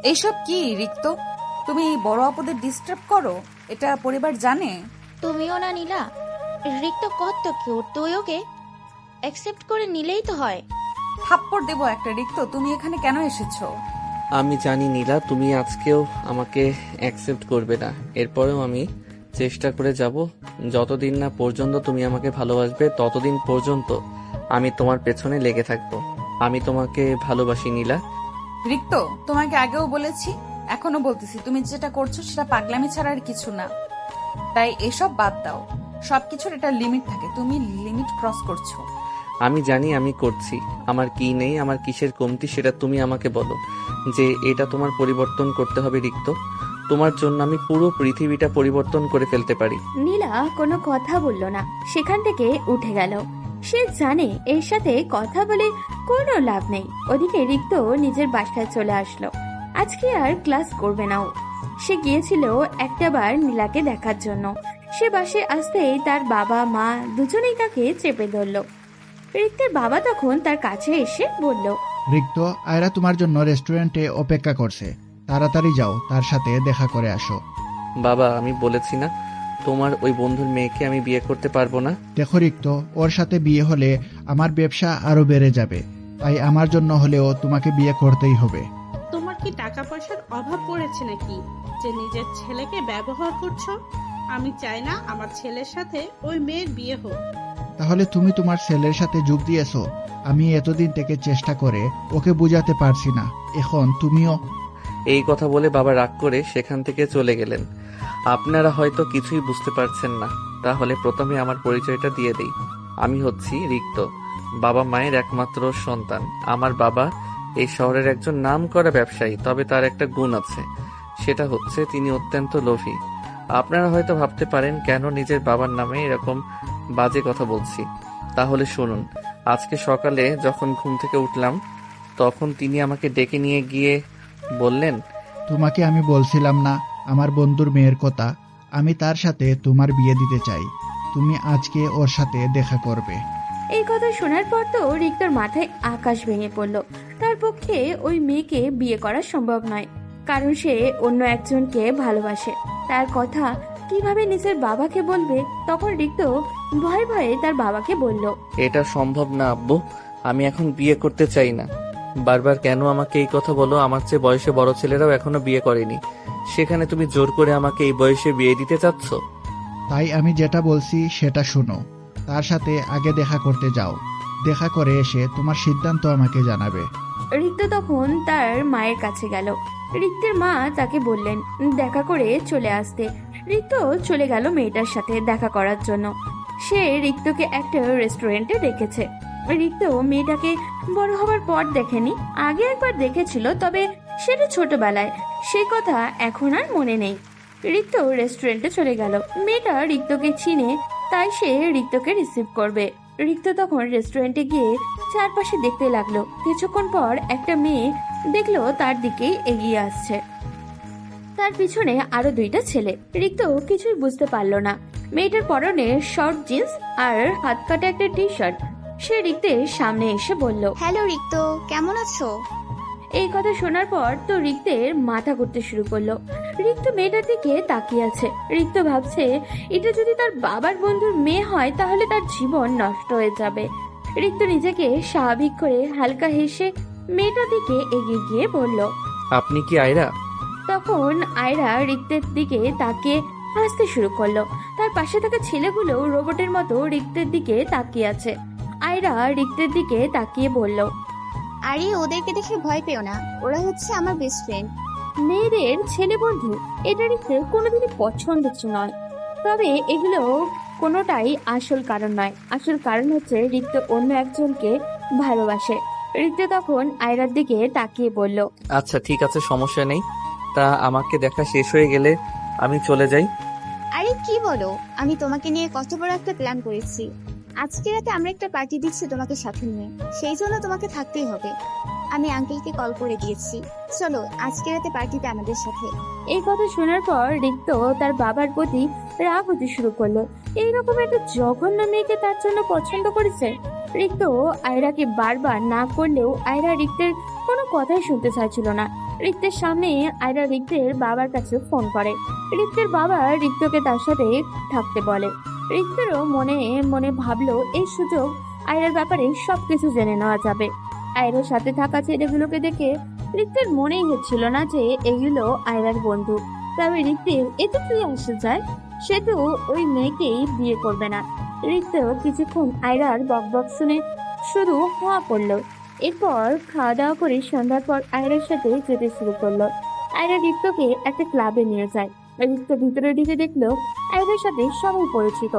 এইসব কি রিক্ত? তুমি বড় আপদের ডিস্টার্ব করো, এটা পরিবার জানে? তুমিও না নীলা, রিক্ত কত কিউট, তুই ওকে অ্যাকসেপ্ট করে নিলেই তো হয়। থাপ্পড় দেবো একটা। রিক্ত, তুমি এখানে কেন এসেছো? আমি জানি নীলা, তুমি আজকেও আমাকে অ্যাকসেপ্ট করবে না। এরপরেও আমি চেষ্টা করে যাব। যতদিন না পর্যন্ত তুমি আমাকে ভালোবাসবে ততদিন পর্যন্ত আমি তোমার পেছনে লেগে থাকবো। আমি তোমাকে ভালোবাসি নীলা। রিক্ত, তোমাকে আগেও বলেছি, এখনো বলতেছি, তুমি যেটা করছো সেটা পাগলামি ছাড়া আর কিছু না। তাই এসব বাদ দাও। সবকিছুর একটা লিমিট থাকে, তুমি লিমিট ক্রস করছো। আমি জানি আমি করছি। আমার কি নেই, আমার কিসের কমতি সেটা তুমি আমাকে বলো, যে এটা তোমার পরিবর্তন করতে হবে রিক্ত। তোমার জন্য আমি পুরো পৃথিবীটা পরিবর্তন করে ফেলতে পারি। নীলা কোনো কথা বলল না, সেখান থেকে উঠে গেল। সে জানে এর সাথে কথা বলে কোনো লাভ নেই। ওদিকে রিক্ত নিজের বাসায় চলে আসলো। আজকে আর ক্লাস করবে না ও। সে গিয়েছিল একটাবার নীলাকে দেখার জন্য। সে বাসে আসতেই তার বাবা মা দুজনেই তাকে চেপে ধরলো। রিক্তের বাবা তখন তার কাছে এসে বলল, রিক্ত, আয়রা তোমার জন্য রেস্টুরেন্টে অপেক্ষা করছে, তাড়াতাড়ি যাও, তার সাথে দেখা করে আসো। বাবা, আমি বলেছি না তোমার ওই বন্ধুর মেয়েকে আমি বিয়ে করতে পারবো না। দেখো রিক্ত, ওর সাথে বিয়ে হলে আমার ব্যবসা আরো বেড়ে যাবে, তাই আমার জন্য হলেও তোমাকে বিয়ে করতেই হবে। তোমার কি টাকা পয়সার অভাব পড়েছে নাকি যে নিজের ছেলেকে ব্যবহার করছো? আমি চাই না আমার ছেলের সাথে ওই মেয়ের বিয়ে হোক। তাহলে তুমি তোমার ছেলের সাথে যোগ দিয়েছো। আমি এতদিন থেকে চেষ্টা করে ওকে বুঝাতে পারছি না, এখন তুমিও। এই কথা বলে বাবা রাগ করে সেখান থেকে চলে গেলেন। আপনারা হয়তো কিছুই বুঝতে পারছেন না, তাহলে প্রথমে আমার পরিচয়টা দিয়ে দেই। আমি হচ্ছি রিক্ত, বাবা মায়ের একমাত্র সন্তান। আমার বাবা এই শহরের একজন নামকরা ব্যবসায়ী, তবে তার একটা গুণ আছে, সেটা হচ্ছে তিনি অত্যন্ত লোভী। আপনারা হয়তো ভাবতে পারেন কেন নিজের বাবার নামে এরকম বাজে কথা বলছি। তাহলে শুনুন, আজকে সকালে যখন ঘুম থেকে উঠলাম তখন তিনি আমাকে ডেকে নিয়ে গিয়ে বললেন, তোমাকে আমি বলছিলাম না আমার বন্ধুর মেয়ের কথা, আমি তার সাথে তোমার বিয়ে দিতে চাই, তুমি আজকে ওর সাথে দেখা করবে। এই কথা শোনার পর তো রিক্তর মাথায় আকাশ ভেঙে পড়ল। তার পক্ষে ওই মেয়েকে বিয়ে করা সম্ভব নয়, কারণ সে অন্য একজনকে ভালোবাসে। তার কথা কিভাবে নিজের বাবাকে বলবে? তখন রিক্ত ভয়ে ভয়ে তার বাবাকে বলল, এটা সম্ভব না আব্বু, আমি এখন বিয়ে করতে চাই না। বারবার কেন আমাকে এই কথা বলো? আমার চেয়ে বয়সে বড় ছেলেরাও এখনো বিয়ে করেনি, সেখানে তুমি জোর করে আমাকে এই বয়সে বিয়ে দিতে চাচ্ছ? তাই আমি যেটা বলছি সেটা শোনো, তার সাথে আগে দেখা করতে যাও, দেখা করে এসে তোমার সিদ্ধান্ত আমাকে জানাবে। রিক্ত তখন তার মায়ের কাছে গেল। রিক্তের মা তাকে বললেন দেখা করে চলে আসতে। রিক্ত চলে গেল মেয়েটার সাথে দেখা করার জন্য। সে রিক্তকে একটা রেস্টুরেন্টে দেখেছে। রিক্ত মেয়েটাকে বড় হবার পর দেখেনি, আগে একবার দেখেছিল, তবে সেটা ছোটবেলায়, সেই কথা এখন আর মনে নেই। রিক্ত রেস্টুরেন্টে চলে গেল। মেয়েটা রিক্তকে চিনে, তাই সে রিক্তকে রিসিভ করবে। রিক্ত তখন রেস্টুরেন্টে গিয়ে চারপাশে দেখতে লাগলো। কিছুক্ষণ পর একটা মেয়ে দেখলো তার দিকেই এগিয়ে আসছে, তার পিছনে আরো দুইটা ছেলে। রিক্ত কিছুই বুঝতে পারলো না। মেয়েটার পরনে শর্ট জিন্স আর হাত কাটা একটা টি শার্ট। সে রিক্তের সামনে এসে বলল, হ্যালো রিক্ত, কেমন আছো? এই কথা শোনার পর তো রিক্তের মাথা ঘুরতে শুরু করলো। রিক্ত মেয়েটার দিকে তাকিয়ে আছে। রিক্ত ভাবছে এটা যদি তার বাবার বন্ধুর মেয়ে হয় তাহলে তার জীবন নষ্ট হয়ে যাবে। রিক্ত নিজেকে স্বাভাবিক করে হালকা হেসে মেয়েটার দিকে এগিয়ে গিয়ে বলল, আপনি কি আয়রা? তখন আয়রা রিক্তের দিকে তাকিয়ে হাসতে শুরু করলো। তার পাশে থাকা ছেলেগুলো রোবটের মতো রিক্তের দিকে তাকিয়ে আছে। আয়রা রিক্তের দিকে তাকিয়ে বলল, আরে ওদেরকে দেখে ভয় পেও না, ওরা হচ্ছে আমার বেস্ট ফ্রেন্ড। মেয়েদের ছেলে বন্ধু এটা রিক্তের কোনোদিনই পছন্দ নয়। তবে এগুলো কোনোটাই আসল কারণ নয়। আসল কারণ হচ্ছে রিক্ত অন্য একজনকে ভালোবাসে। রিক্ত তখন আয়রার দিকে তাকিয়ে বলল, আচ্ছা ঠিক আছে, সমস্যা নেই। তা আমাকে দেখা শেষ হয়ে গেলে আমি চলে যাই? আরে কি বলো, আমি তোমাকে নিয়ে কত বড় একটা প্ল্যান করেছি। আজকে রাতে আমরা একটা পার্টি দিচ্ছি তোমাকে সাথে নিয়ে, সেই জন্য তোমাকে থাকতেই হবে। আমি আঙ্কেলকে কল করে দিয়েছি, চলো আজকে রাতে পার্টিতে আমাদের সাথে। এই কথা শোনার পর রিক্ত তার বাবার প্রতি রাগ হতে শুরু করলো। এইরকম একটা জঘন্য মেয়েকে তার জন্য পছন্দ করেছে। রিক্ত আয়রাকে বারবার না করলেও আয়রা রিক্তের কোনো কথাই শুনতে চাইছিল না। রিক্তের সামনে আয়রা রিক্তের বাবার কাছে ফোন করে। রিক্তের বাবা রিক্তকে তার সাথে থাকতে বলে। রিক্তেরও মনে মনে ভাবলো এই সুযোগ আয়রার ব্যাপারে সবকিছু জেনে নেওয়া যাবে। আয়রার সাথে থাকা ছেলেগুলোকে দেখে রিক্তের মনেই হচ্ছিল না যে এগুলো আয়রার বন্ধু। তবে রিক্তের এতে কি আসে যায়, সে তো ওই মেয়েকেই বিয়ে করবে না। রিক্তেও কিছুক্ষণ আয়রার বকবক শুনে শুধু হাওয়া করলো। এরপর খাওয়া দাওয়া করে সন্ধ্যার পর আয়রার সাথে যেতে শুরু করলো। আয়রা রিক্তকে একটা ক্লাবে নিয়ে যায়। রিক্ত ভিতরে ঢুকে দেখলো আয়রার সাথে সবাই পরিচিত।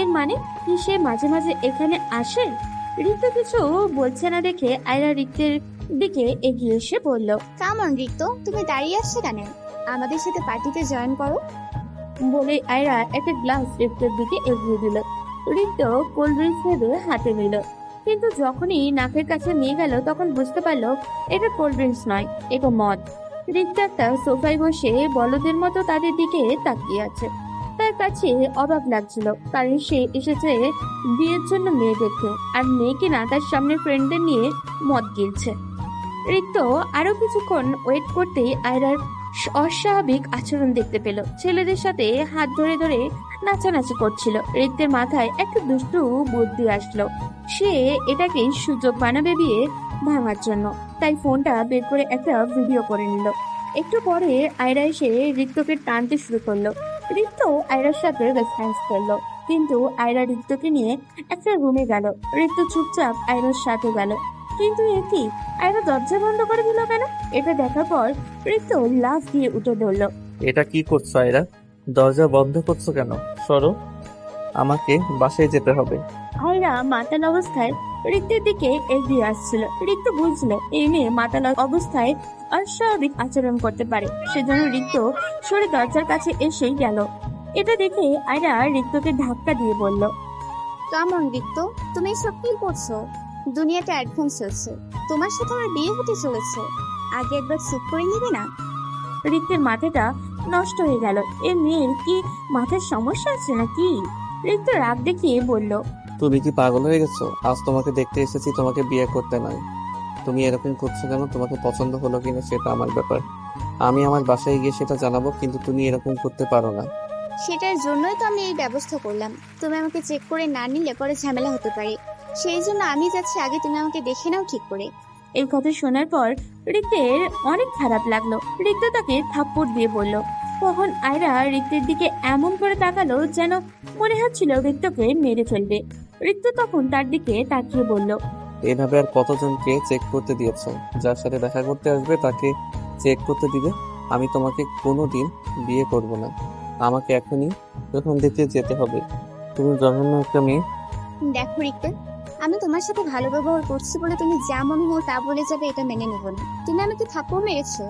এর মানে কি সে মাঝে মাঝে এখানে আসে? রিক্ত কিছু বলছে না দেখে আয়রা রিক্তের দিকে এগিয়ে এসে বলল, কেমন রিক্ত, তুমি দাঁড়িয়ে আসছো কেন? আমাদের সাথে পার্টিতে জয়েন করো। বলে আয়রা একটা গ্লাস রিক্তের দিকে এগিয়ে দিল। রিক্ত কোল্ড ড্রিঙ্কস ভেবে হাতে নিল, কিন্তু যখনই নাকের কাছে নিয়ে গেল তখন বুঝতে পারলো এটা কোল্ড ড্রিঙ্কস নয়, এটা মদ। রিক্ত একটা সোফায় বসে বলদের মতো তাদের দিকে তাকিয়ে আছে। তার কাছে অবাক লাগছিল, কারণ সে এসেছে বিয়ের জন্য মেয়ে দেখতে, আর মেয়ে কিনা তার সামনে ফ্রেন্ডদের নিয়ে মদ গিলছে। রিক্ত আরো কিছুক্ষণ ওয়েট করতেই আয়রার অস্বাভাবিক আচরণ দেখতে পেল। ছেলেদের সাথে হাত ধরে ধরে নাচানাচি করছিল। রিক্তের মাথায় একটা দুষ্টু বুদ্ধি আসলো, সে এটাকে সুযোগ বানাবে বিয়ে ভাঙার জন্য। তাই ফোনটা বের করে একটা ভিডিও করে নিল। একটু পরে আয়রা এসে রিক্তকে টানতে শুরু করলো। রিক্ত আয়রার সাথে রেসপন্স করলো, কিন্তু আয়রা রিক্তকে নিয়ে একটা রুমে গেল। রিক্ত চুপচাপ আয়রার সাথে গেল, কিন্তু একই আয়রা দরজা বন্ধ করে দিল কেন? এটা দেখার পর রিক্ত লাফ দিয়ে উঠে ধরলো। এটা কি করছো আয়রা? দরজা বন্ধ করছো কেন? সরো, আমাকে বাসায় যেতে হবে। আয়রা মাতাল অবস্থায় রিক্তের দিকে এগিয়ে আসছিল। রিক্ত বুঝলো এই মেয়ে মাতাল অবস্থায় অস্বাভাবিক আচরণ করতে পারে, সেজন্য রিক্ত সরে দরজার কাছে এসেই গেল। এটা দেখে আয়রা রিক্তকে ধাক্কা দিয়ে বলল, কেমন রিক্ত, তুমি সব কি করছো? দুনিয়াটা অ্যাডভান্স হচ্ছে, তোমার সাথে আমার বিয়ে হতে চলেছে। আগে একবার চুপ করে নিবি না? রিক্তের মাথাটা নষ্ট হয়ে গেল। এ মেয়ের কি মাথার সমস্যা আছে নাকি? রিক্ত রাগ দেখিয়ে বলল, তুমি কি পাগল হয়ে গেছো? আজ তোমাকে দেখতে এসেছি, তোমাকে বিয়ে করতে নয়। তুমি এরকম করছো কেন? তোমাকে পছন্দ হলো কিনা সেটা আমার ব্যাপার, আমি আমার বাসায় গিয়ে সেটা জানাবো, কিন্তু তুমি এরকম করতে পারো না। সেটার জন্যই তো আমি এই ব্যবস্থা করলাম। তুমি আমাকে চেক করে না নিলে পরে ঝামেলা হতে পারে, সেই জন্য আমি যাচ্ছি, আগে তুমি আমাকে দেখে নাও ঠিক করে। এই কথা শোনার পর রিক্তের অনেক খারাপ লাগলো। রিক্ত তাকে থাপ্পড় দিয়ে বলল। তখন আয়রা রিক্তের দিকে এমন করে তাকালো যেন মনে হচ্ছিল রিক্তকে মেরে ফেলবে। রিক্ত তখন তার দিকে তাকিয়ে বলল, এভাবে আর কতজনকে চেক করতে দিয়েছো? যার সাথে দেখা করতে আসবে তাকে চেক করতে দিবে? আমি তোমাকে কোনোদিন বিয়ে করব না। আমাকে এখনই প্রথম দিতে যেতে হবে। তুমি জঘন্য একটা মেয়ে। দেখো রিক্ত, আমি তোমার সাথে ভালো ব্যবহার করছি বলে তুমি যা মনে হয় তা বলে যাবে, এটা মেনে নেব না। তুমি আমাকে থাপ্পড় মেরেছো,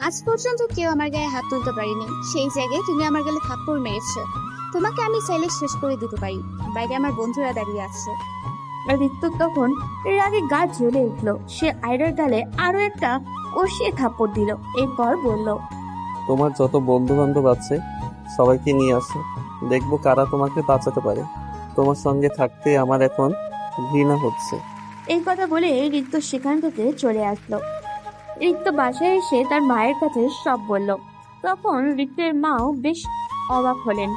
আজ পর্যন্ত কেউ আমার গায়ে হাত তুলতে পারেনি, সেই জায়গায় তুমি আমার গালে থাপ্পড় মেরেছো। তোমাকে আমি চাইলে শেষ করে দিতে পারি, বাইরে আমার বন্ধুরা দাঁড়িয়ে আছে। রিক্ত তখন রাগে গা জ্বলে উঠলো। সে আয়রার গালে আরো একটা কষিয়ে থাপ্পড় দিল। এরপর বলল, তোমার যত বন্ধু বান্ধব আছে সবাইকে নিয়ে আসো, দেখবো কারা তোমাকে বাঁচাতে পারে। তোমার সঙ্গে থাকতে আমার এখন ঘৃণা হচ্ছে। এই কথা বলে রিক্ত সেখান থেকে চলে আসলো। রিক্ত বাসায় এসে তার মায়ের কাছে সব বলল। তখন রিক্তের মাও বেশ অবাক হলেন।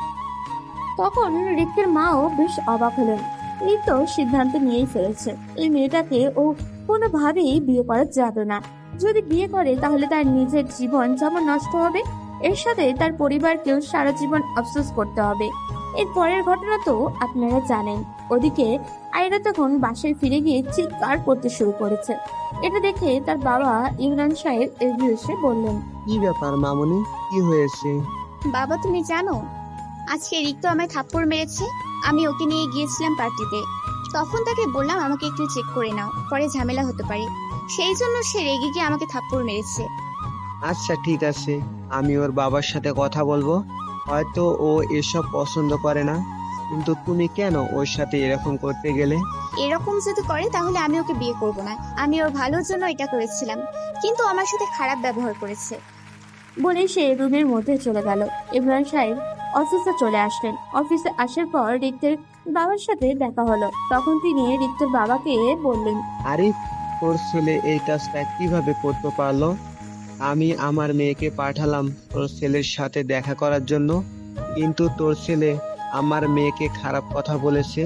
রিক্ত সিদ্ধান্ত নিয়েই ফেলেছে, এই মেয়েটাকে ও কোনোভাবেই বিয়ে করা যাবে না। যদি বিয়ে করে তাহলে তার নিজের জীবন যেমন নষ্ট হবে, এর সাথে তার পরিবারকেও সারা জীবন আফসোস করতে হবে। এর পরের ঘটনা তো আপনারা জানেন। ওদিকে আয়রা তখন বাসায় ফিরে গিয়ে চিৎকার করতে শুরু করেছে। এটা দেখে তার বাবা ইমরান সাহেব এগিয়ে এসে বললেন, কি ব্যাপার মামুনি, কি হয়েছে? বাবা তুমি জানো, আজকে রিক্ত আমায় থাপ্পড় মেরেছে। আমি ওকে নিয়ে গিয়েছিলাম পার্টিতে, তখন তাকে বললাম আমাকে একটু চেক করে নাও, পরে ঝামেলা হতে পারে, সেই জন্য সে রেগে গিয়ে আমাকে থাপ্পড় মেরেছে। আচ্ছা ঠিক আছে, আমি ওর বাবার সাথে কথা বলবো। হয়তো ও এসব পছন্দ করে না, কিন্তু তুমি কেন ওর সাথে এরকম করতে গেলে? এরকম যদি করে তাহলে আমি ওকে বিয়ে করব না। আমি ওর ভালোর জন্য এটা করেছিলাম, কিন্তু আমার সাথে খারাপ ব্যবহার করেছে। বলে সে রুমের মধ্যে চলে গেল। ইমরান সাহেব অফিসে চলে আসলেন। অফিসে আসার পর রিক্তের বাবার সাথে দেখা হলো। তখন তিনি রিক্তর বাবাকে বললেন, আরিফ, তোর ছেলে এই কাজটা কিভাবে করতে পারলো? আমি আমার মেয়েকে পাঠালাম তোর ছেলের সাথে দেখা করার জন্য, কিন্তু তোর ছেলে আমার মেয়েকে খারাপ কথা বলেছে।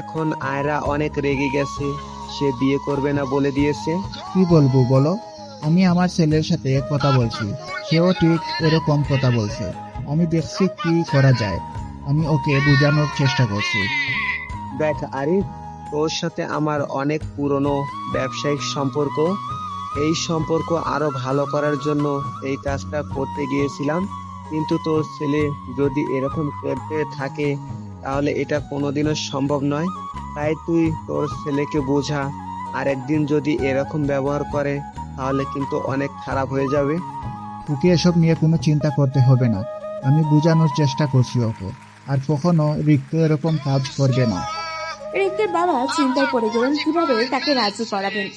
এখন আয়রা অনেক রেগে গেছে, সে বিয়ে করবে না বলে দিয়েছে। কি বলবো বলো? আমি আমার ছেলের সাথে কথা বলছি, সেও ঠিক এরকম কথা বলছে। আমি দেখছি কি করা যায়, আমি ওকে বোঝানোর চেষ্টা করছি। দেখ আরিফ, তোর সাথে আমার অনেক পুরনো ব্যবসায়িক সম্পর্ক। এই সম্পর্ক আরো ভালো করার জন্য এই কাজটা করতে গিয়েছিলাম, কিন্তু তোর ছেলে যদি এরকম করতে থাকে তাহলে এটা কোনোদিনও সম্ভব নয়। তাই তুই তোর ছেলেকে বোঝা, আর একদিন যদি এরকম ব্যবহার করে তাহলে কিন্তু অনেক খারাপ হয়ে যাবে। তোকে এসব নিয়ে কোনো চিন্তা করতে হবে না, আমি বোঝানোর চেষ্টা করছি ওকে, আর কখনো রিক্ত এরকম কাজ করবে না। রিক্তের বাবা চিন্তায় পড়ে গেলেন কিভাবে তাকে রাজি করাবেন।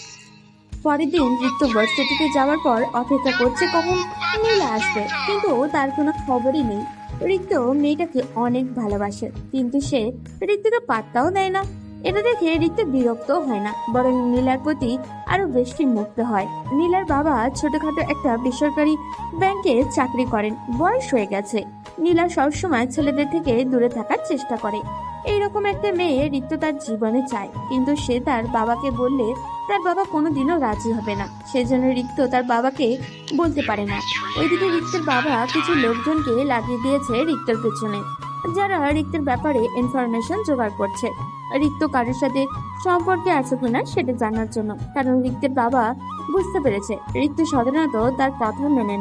পরের দিন রিক্ত ভার্সিটিতে যাওয়ার পর অপেক্ষা করছে কখন নীলা আসবে, কিন্তু তার কোনো খবরই নেই। রিক্ত মেয়েটাকে অনেক ভালোবাসে, কিন্তু সে রিক্তকে পাত্তাও দেয় না। এটা দেখে রিক্ত বিরক্ত হয় না, বরং নীলার প্রতি আরো বেশি মুগ্ধ হয়। নীলার বাবা ছোটখাটো একটা বেসরকারি ব্যাংকে চাকরি করেন, বয়স হয়ে গেছে। নীলা সবসময় ছেলেদের থেকে দূরে থাকার চেষ্টা করে। এইরকম একটা মেয়ে রিক্ত তার জীবনে চায়, কিন্তু সে তার বাবাকে বললে তার বাবা কোনোদিনও রাজি হবে না। সেজন্য রিক্ত তার বাবাকে বলতে পারে না। ওইদিকে রিক্তের বাবা কিছু লোকজনকে লাগিয়ে দিয়েছে রিক্তের পেছনে, যারা রিক্তের ব্যাপারে ইনফরমেশন জোগাড় করছে। রিক্ত কারোর সাথে সম্পর্কে আছে কিনা সেটা জানার জন্য, কারণ রিক্তের বাবা বুঝতে পেরেছে রিক্ত সাধারণত তার কথা মেনে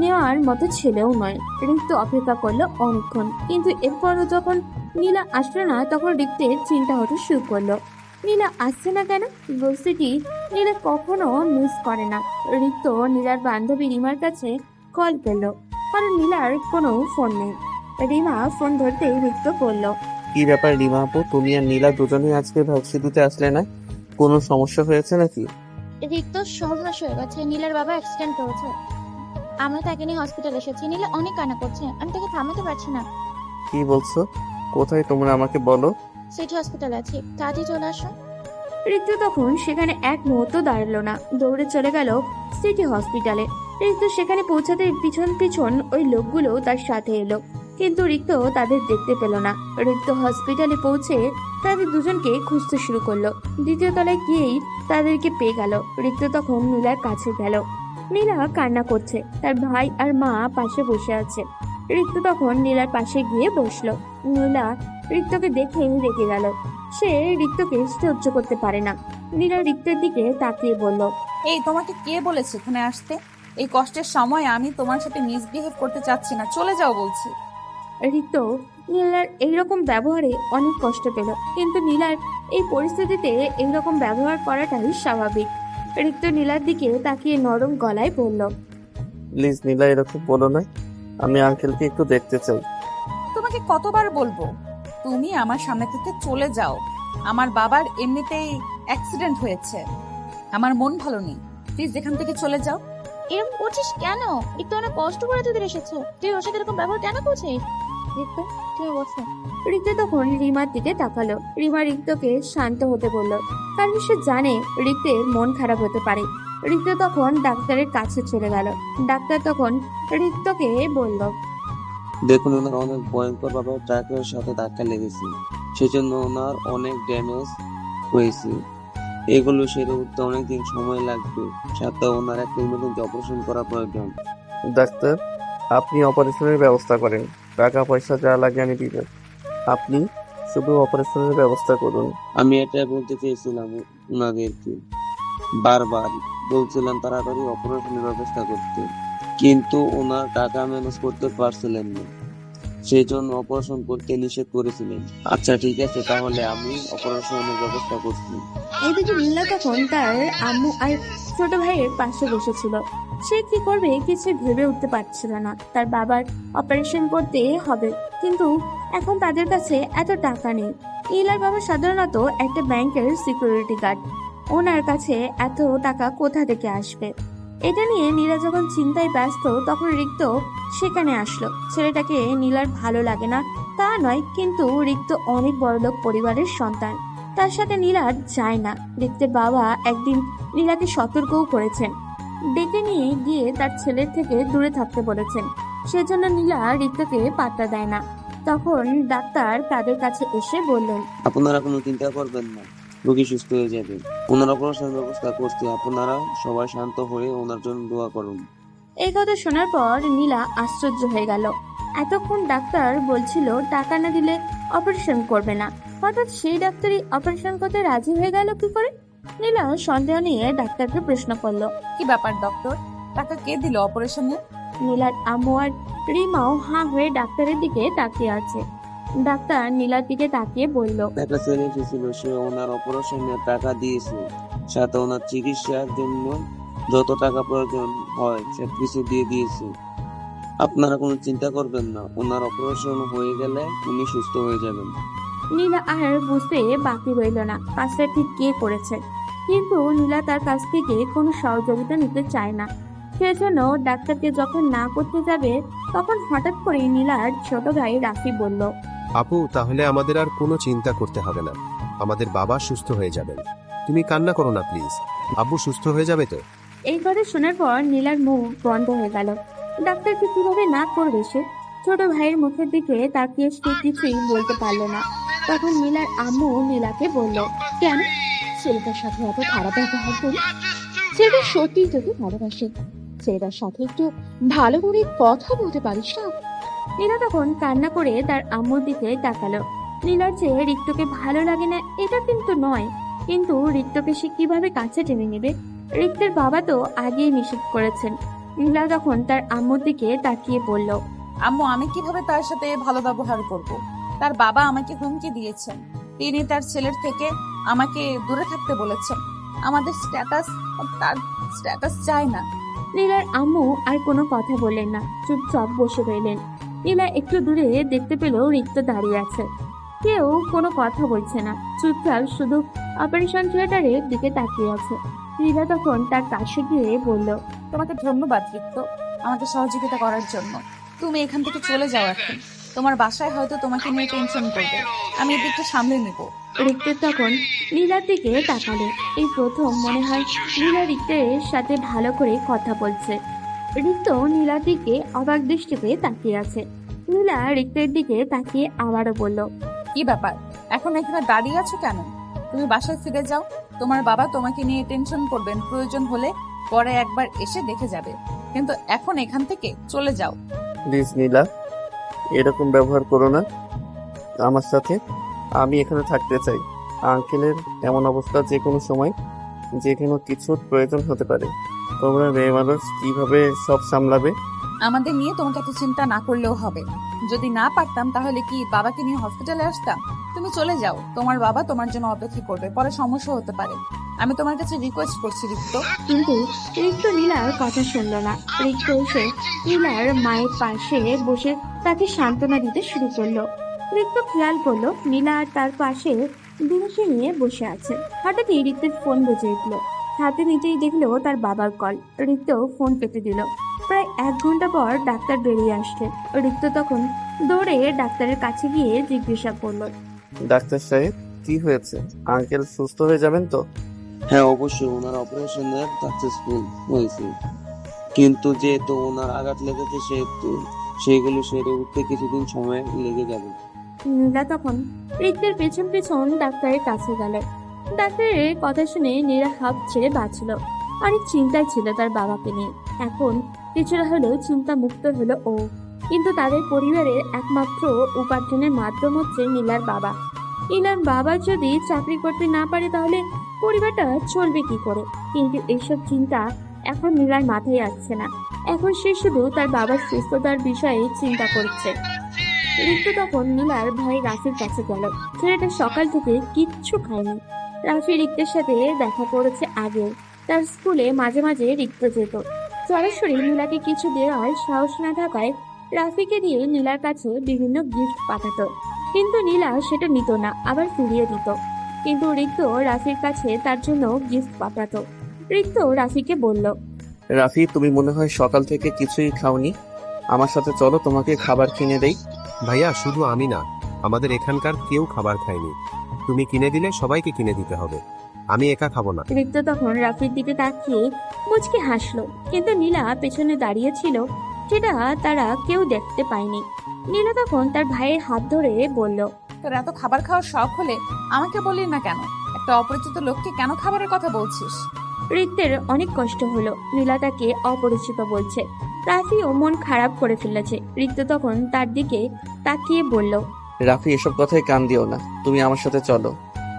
নেওয়ার মতো ছেলেও নয়। রিক্ত অপেক্ষা করলো অনেকক্ষণ, কিন্তু এরপরও যখন নীলা আসলো না তখন রিক্তের চিন্তা হতে শুরু করলো। নীলা আসছে না কেন? বস্তুটি নীলা কখনো মিস করে না। রিক্ত নীলার বান্ধবী রিমার কাছে কল করলো, কারণ নীলার কোনো ফোন নেই। রিমা ফোন ধরতেই রিক্ত বলল, কি ব্যাপার রিমা আপু, তুমি আর নীলা দুজনেই আজকে ভার্সিটিতে আসলে না? কোনো সমস্যা হয়েছে নাকি? রিক্ত সর্বনাশ হয়ে গেছে, নীলার বাবা অ্যাক্সিডেন্ট করেছে। আমরা তাকে নিয়ে হসপিটাল এসেছি। নীলা অনেক কান্না করছে, আমি তাকে থামাতে পারছি না। কি বলছো? কোথায় তোমরা আমাকে বলো। সিটি হসপিটালে আছি, তাড়াতাড়ি চলে আসো। রিক্ত তখন সেখানে এক মুহূর্ত দাঁড়ালো না, দৌড়ে চলে গেল সিটি হসপিটালে। রিক্ত সেখানে পৌঁছাতে পিছন পিছন ওই লোকগুলো তার সাথে এলো, কিন্তু রিক্ত তাদের দেখতে পেল না। রিক্ত হসপিটালে পৌঁছে তাদের দুজনকে খুঁজতে শুরু করলো। দ্বিতীয় তলায় গিয়েই তাদেরকে পেয়ে গেল। রিক্ত তখন নীলার কাছে গেল। নীলা কান্না করছে, তার ভাই আর মা পাশে বসে আছে। রিক্ত তখন নীলার পাশে গিয়ে বসলো। নীলা রিক্তকে দেখে রেগে গেল। সে রিক্তকে সহ্য করতে পারে না। নীলা রিক্তের দিকে তাকিয়ে বলল, এই তোমাকে কে বলেছে এখানে আসতে? এই কষ্টের সময় আমি তোমার সাথে মিসবিহেভ করতে চাচ্ছি না, চলে যাও বলছি। রিক্ত নীলার এইরকম ব্যবহারে অনেক কষ্ট পেল, কিন্তু নীলার এই পরিস্থিতিতে এইরকম ব্যবহার করাটাই স্বাভাবিক। রিক্ত নীলার দিকে তাকিয়ে নরম গলায় বলল, প্লিজ নীলা, এরকম বলো না। আমি আঙ্কেলকে একটু দেখতে চাই। তোমাকে কতবার বলবো তুমি আমার সামনে থেকে চলে যাও? আমার বাবার এমনিতেই অ্যাক্সিডেন্ট হয়েছে, আমার মন ভালো নেই, প্লিজ এখান থেকে চলে যাও। এরকম করছিস কেন? রিক্ত অনেক কষ্ট করে তোদের এসেছে, তুই ওর সাথে এরকম ব্যবহার কেন করছিস? রিক্ত, তুমি বসো। রিক্ত তখন রিমার দিকে তাকালো। রিমা রিক্তকে শান্ত হতে বলল, কারণ সে জানে রিক্তের মন খারাপ হতে পারে। রিক্ত তখন ডাক্তারের কাছে চলে গেল। ডাক্তার তখন রিক্তকে বলল, দেখুন, ওনার অনেক ভয়ঙ্কর ভাবে ট্রাকের সাথে ধাক্কা লেগেছে, সেজন্য ওনার অনেক ড্যামেজ হয়েছে। এগুলো সেরে উঠতে অনেকদিন সময় লাগবে, সাথে ওনার একটা ইমার্জেন্সি অপারেশন করা প্রয়োজন। ডাক্তার, আপনি অপারেশনের ব্যবস্থা করেন, টাকা পয়সা যা লাগে আমি দিব। আপনি শুধু অপারেশনের ব্যবস্থা করুন। আমি এটাই বলতে চেয়েছিলাম ওনাদেরকে, বারবার বলছিলাম তাড়াতাড়ি অপারেশনের ব্যবস্থা করতে, কিন্তু ওনার টাকা ম্যানেজ করতে পারছিলেন না, সেই জন্য অপারেশন করতে নিষেধ করেছিলেন। আচ্ছা ঠিক আছে, তাহলে আমি অপারেশনের ব্যবস্থা করছি। এদিকে নীলা তখন তার আম্মু আর ছোট ভাইয়ের পাশে বসেছিল। সে কি করবে কিছু ভেবে উঠতে পারছিল না। তার বাবার অপারেশন করতে হবে, কিন্তু এখন তাদের কাছে এত টাকা নেই। নীলার বাবা সাধারণত একটা ব্যাংকের সিকিউরিটি গার্ড, ওনার কাছে এত টাকা কোথা থেকে আসবে? এটা নিয়ে নীলা যখন চিন্তায় ব্যস্ত তখন রিক্ত সেখানে আসলো। ছেলেটাকে নীলার ভালো লাগে না, তা নয়, কিন্তু রিক্ত অনেক বড়লোক পরিবারের সন্তান। তার সাথে নীলার যায় না। রিক্তের বাবা একদিন নীলাকে সতর্কও করেছেন, ডেকে নিয়ে গিয়ে তার ছেলের থেকে দূরে থাকতে বলেছেন। সেজন্য নীলা রিক্তকে পাত্তা দেয় না। তখন ডাক্তার তাদের কাছে এসে বললেন, আপনারা কোনো চিন্তা করবেন না, রোগী সুস্থ হয়ে যাবে। ওনার অপারেশনের ব্যবস্থা করতে আপনারা সবাই শান্ত হয়ে ওনার জন্য দোয়া করুন। এই কথা শোনার পর নীলা আশ্চর্য হয়ে গেল। এতক্ষণ ডাক্তার বলছিল টাকা না দিলে অপারেশন করবে না, হঠাৎ সেই ডাক্তারই অপারেশন করতে রাজি হয়ে গেল কি করে? নীলা সন্দেহ নিয়ে ডাক্তারকে প্রশ্ন করলো। কি ব্যাপার ডক্টর, টাকা কে দিল অপারেশনে? নীলার আম্মু আর রিমাও হাঁ হয়ে ডাক্তারের দিকে তাকিয়ে আছে। ডাক্তার নীলার দিকে তাকিয়ে বলল, একটা ছেলে এসেছিল, সে ওনার অপারেশনের টাকা দিয়েছে, সাথে ওনার চিকিৎসার জন্য যত টাকা প্রয়োজন হয় সব কিছু দিয়ে দিয়েছে। আপনারা কোনো চিন্তা করবেন না, ওনার অপারেশন হয়ে গেলে উনি সুস্থ হয়ে যাবেন। নীলা আর বুঝতে বাকি রইল না কাজটা ঠিক কে করেছে, কিন্তু নীলা তার কাছ থেকে কোনো সহযোগিতা নিতে চায় না। সেজন্য ডাক্তারকে যখন না করতে যাবে, তখন হঠাৎ করে নীলার ছোট ভাই রাফি বলল, আপু, তাহলে আমাদের আর কোনো চিন্তা করতে হবে না, আমাদের বাবা সুস্থ হয়ে যাবেন। তুমি কান্না করো না প্লিজ, আব্বু সুস্থ হয়ে যাবে তো? এই কথা শোনার পর নীলার মুখ বন্ধ হয়ে গেল। ডাক্তারকে কিভাবে না করবে সে? ছোট ভাইয়ের মুখের দিকে তাকিয়ে সে কিছুই বলতে পারলো না। তখন নীলার আম্মু নীলাকে বলল, কেন ছেলেটার সাথে এত খারাপ ব্যবহার করি? ছেলেটা সত্যি তোকে ভালোবাসে, ছেলেটার সাথে একটু ভালো করে কথা বলতে পারিস না? নীলা তখন কান্না করে তার আম্মুর দিকে তাকালো। নীলার চেয়ে রিক্তকে ভালো লাগে না এটা কিন্তু নয়, কিন্তু রিক্তকে সে কিভাবে কাছে টেনে নেবে? রিক্তের বাবা তো আগেই নিষেধ করেছেন। নীলা তখন তার আম্মুর দিকে তাকিয়ে বলল, আম্মু, আমি কিভাবে তার সাথে ভালো ব্যবহার করব? তার বাবা আমাকে হুমকি দিয়েছেন, তিনি তার ছেলের থেকে আমাকে দূরে থাকতে বলেছেন। আমাদের স্ট্যাটাস, তার স্ট্যাটাস চাই না। নীলার আম্মু আর কোনো কথা বললেন না, চুপচাপ বসে রইলেন। নীলা একটু দূরে দেখতে পেল রিক্ত দাঁড়িয়ে আছে, কেউ কোনো কথা বলছে না, চুপচাপ শুধু অপারেশন থিয়েটারের দিকে তাকিয়ে আছে। নীলা তখন তার কাছে গিয়ে বলল, তোমাকে ধন্যবাদ রিক্ত, আমাকে সহযোগিতা করার জন্য। তুমি এখান থেকে চলে যাও এখন। তোমার বাসায় হয়তো তোমাকে নিয়ে টেনশন করবে, আমি এদিকটা সামলে নেব। রিক্ত তখন নীলার দিকে তাকালো। এই প্রথম মনে হয় নীলা রিক্তের সাথে ভালো করে কথা বলছে। রিক্ত নীলার দিকে অবাক দৃষ্টিতে তাকিয়ে আছে। নীলা রিক্তের দিকে তাকিয়ে আবারও বলল, কি ব্যাপার, এখন এখানে দাঁড়িয়ে আছো কেন? তুমি বাসায় ফিরে যাও, তোমার বাবা তোমাকে নিয়ে টেনশন করবেন, প্রয়োজন হলে পরে একবার এসে দেখে যাবে, কিন্তু এখন এখান থেকে চলে যাও। প্লিজ নীলা, এরকম ব্যবহার করো না আমার সাথে। আমি এখানে থাকতে চাই। আঙ্কেলের এমন অবস্থা, যে কোনো সময় যে কোনো কিছুর প্রয়োজন হতে পারে। তোমরা মেয়ে মানুষ কিভাবে সব সামলাবে? আমাদের নিয়ে তোমাকে এত চিন্তা না করলেও হবে। যদি না পারতাম তাহলে কি বাবাকে নিয়ে হসপিটালে আসতাম? তুমি চলে যাও, তোমার বাবা তোমার জন্য অপেক্ষা করবে, পরে সমস্যা হতে পারে। আমি তোমার কাছে রিকোয়েস্ট করছি রিক্ত। কিন্তু রিক্ত নীলার কথা শুনল না। রিক্ত এসে নীলার মায়ের পাশে বসে তাকে সান্ত্বনা দিতে শুরু করলো। রিক্ত খেয়াল করলো নীলা আর তার পাশে দিনুকে নিয়ে বসে আছে। হঠাৎই রিক্তের ফোন বেজে উঠলো। হাতে নিতেই দেখলো তার বাবার কল। রিক্ত ফোন কেটে দিল। প্রায় 1 ঘন্টা পর ডাক্তার বেরিয়ে আসছে। রিক্ত তখন দৌড়ে ডাক্তারের কাছে গিয়ে জিজ্ঞাসা করলো, ডাক্তার সাহেব, কি হয়েছে? আঙ্কেল সুস্থ হয়ে যাবেন তো? হ্যাঁ, অবশ্যই ওনার অপারেশনের সাকসেসফুল হয়েছে, কিন্তু যেহেতু ওনার আঘাত লেগেছে সেহেতু সেগুলো সেরে উঠতে কিছুদিন সময় লেগে যাবে। নীলা তখন রিক্তের পেছন পেছন ডাক্তারের কাছে গেল। ডাক্তারের কথা শুনে নীলা হাঁপ ছেড়ে বাঁচল। অনেক চিন্তায় ছিল তার বাবাকে নিয়ে। এখন কিছুটা হলেও চিন্তা মুক্ত হলো ও। কিন্তু তাদের পরিবারের একমাত্র উপার্জনের মাধ্যম হচ্ছে নীলার বাবা। নীলার বাবা যদি চাকরি করতে না পারে তাহলে পরিবারটা চলবে কি করে? কিন্তু এইসব চিন্তা এখন নীলার মাথায় আসছে না। এখন সে শুধু তার বাবার সুস্থতার বিষয়ে চিন্তা করছে। রিক্ত তখন নীলার ভাই রাফির কাছে গেল। ছেলেটা সকাল থেকে কিচ্ছু খায়নি। রাফি রিক্তের সাথে দেখা করেছে আগে। তার স্কুলে মাঝে মাঝে রিক্ত যেত। সরাসরি নীলাকে কিছু দেওয়ার সাহস না থাকায় রাফিকে দিয়ে নীলার কাছে বিভিন্ন গিফট পাঠাতো, কিন্তু নীলা সেটা নিত না, আবার ফিরিয়ে দিত। কিন্তু রিক্ত রাফির কাছে তার জন্য গিফট পাঠাতো। রিক্ত রাফিকে বলল, রাফি, তুমি মনে হয় সকাল থেকে কিছুই খাওনি। আমার সাথে চলো, তোমাকে খাবার কিনে দেই। ভাইয়া শুধু আমি না, আমাদের এখানকার কেউ খাবার খায়নি। তুমি কিনে দিলে সবাইকে কিনে দিতে হবে, আমি একা খাবো না। রিক্ত তখন রাফির দিকে তাকিয়ে মুচকি হাসলো, কিন্তু নীলা পেছনে দাঁড়িয়ে ছিল, সেটা তারা কেউ দেখতে পায়নি। নীলা তখন তার ভাইয়ের হাত ধরে বলল, তোর এত খাবার খাওয়ার শখ হলে আমাকে বললি না কেন? একটা অপরিচিত লোককে কেন খাবারের কথা বলছিস? রিক্তের অনেক কষ্ট হলো, নীলা তাকে অপরিচিত বলছে। রাফিও মন খারাপ করে ফেলেছে। রিক্ত তখন তার দিকে তাকিয়ে বলল, রাফি, এসব কথায় কান দিও না, তুমি আমার সাথে চলো।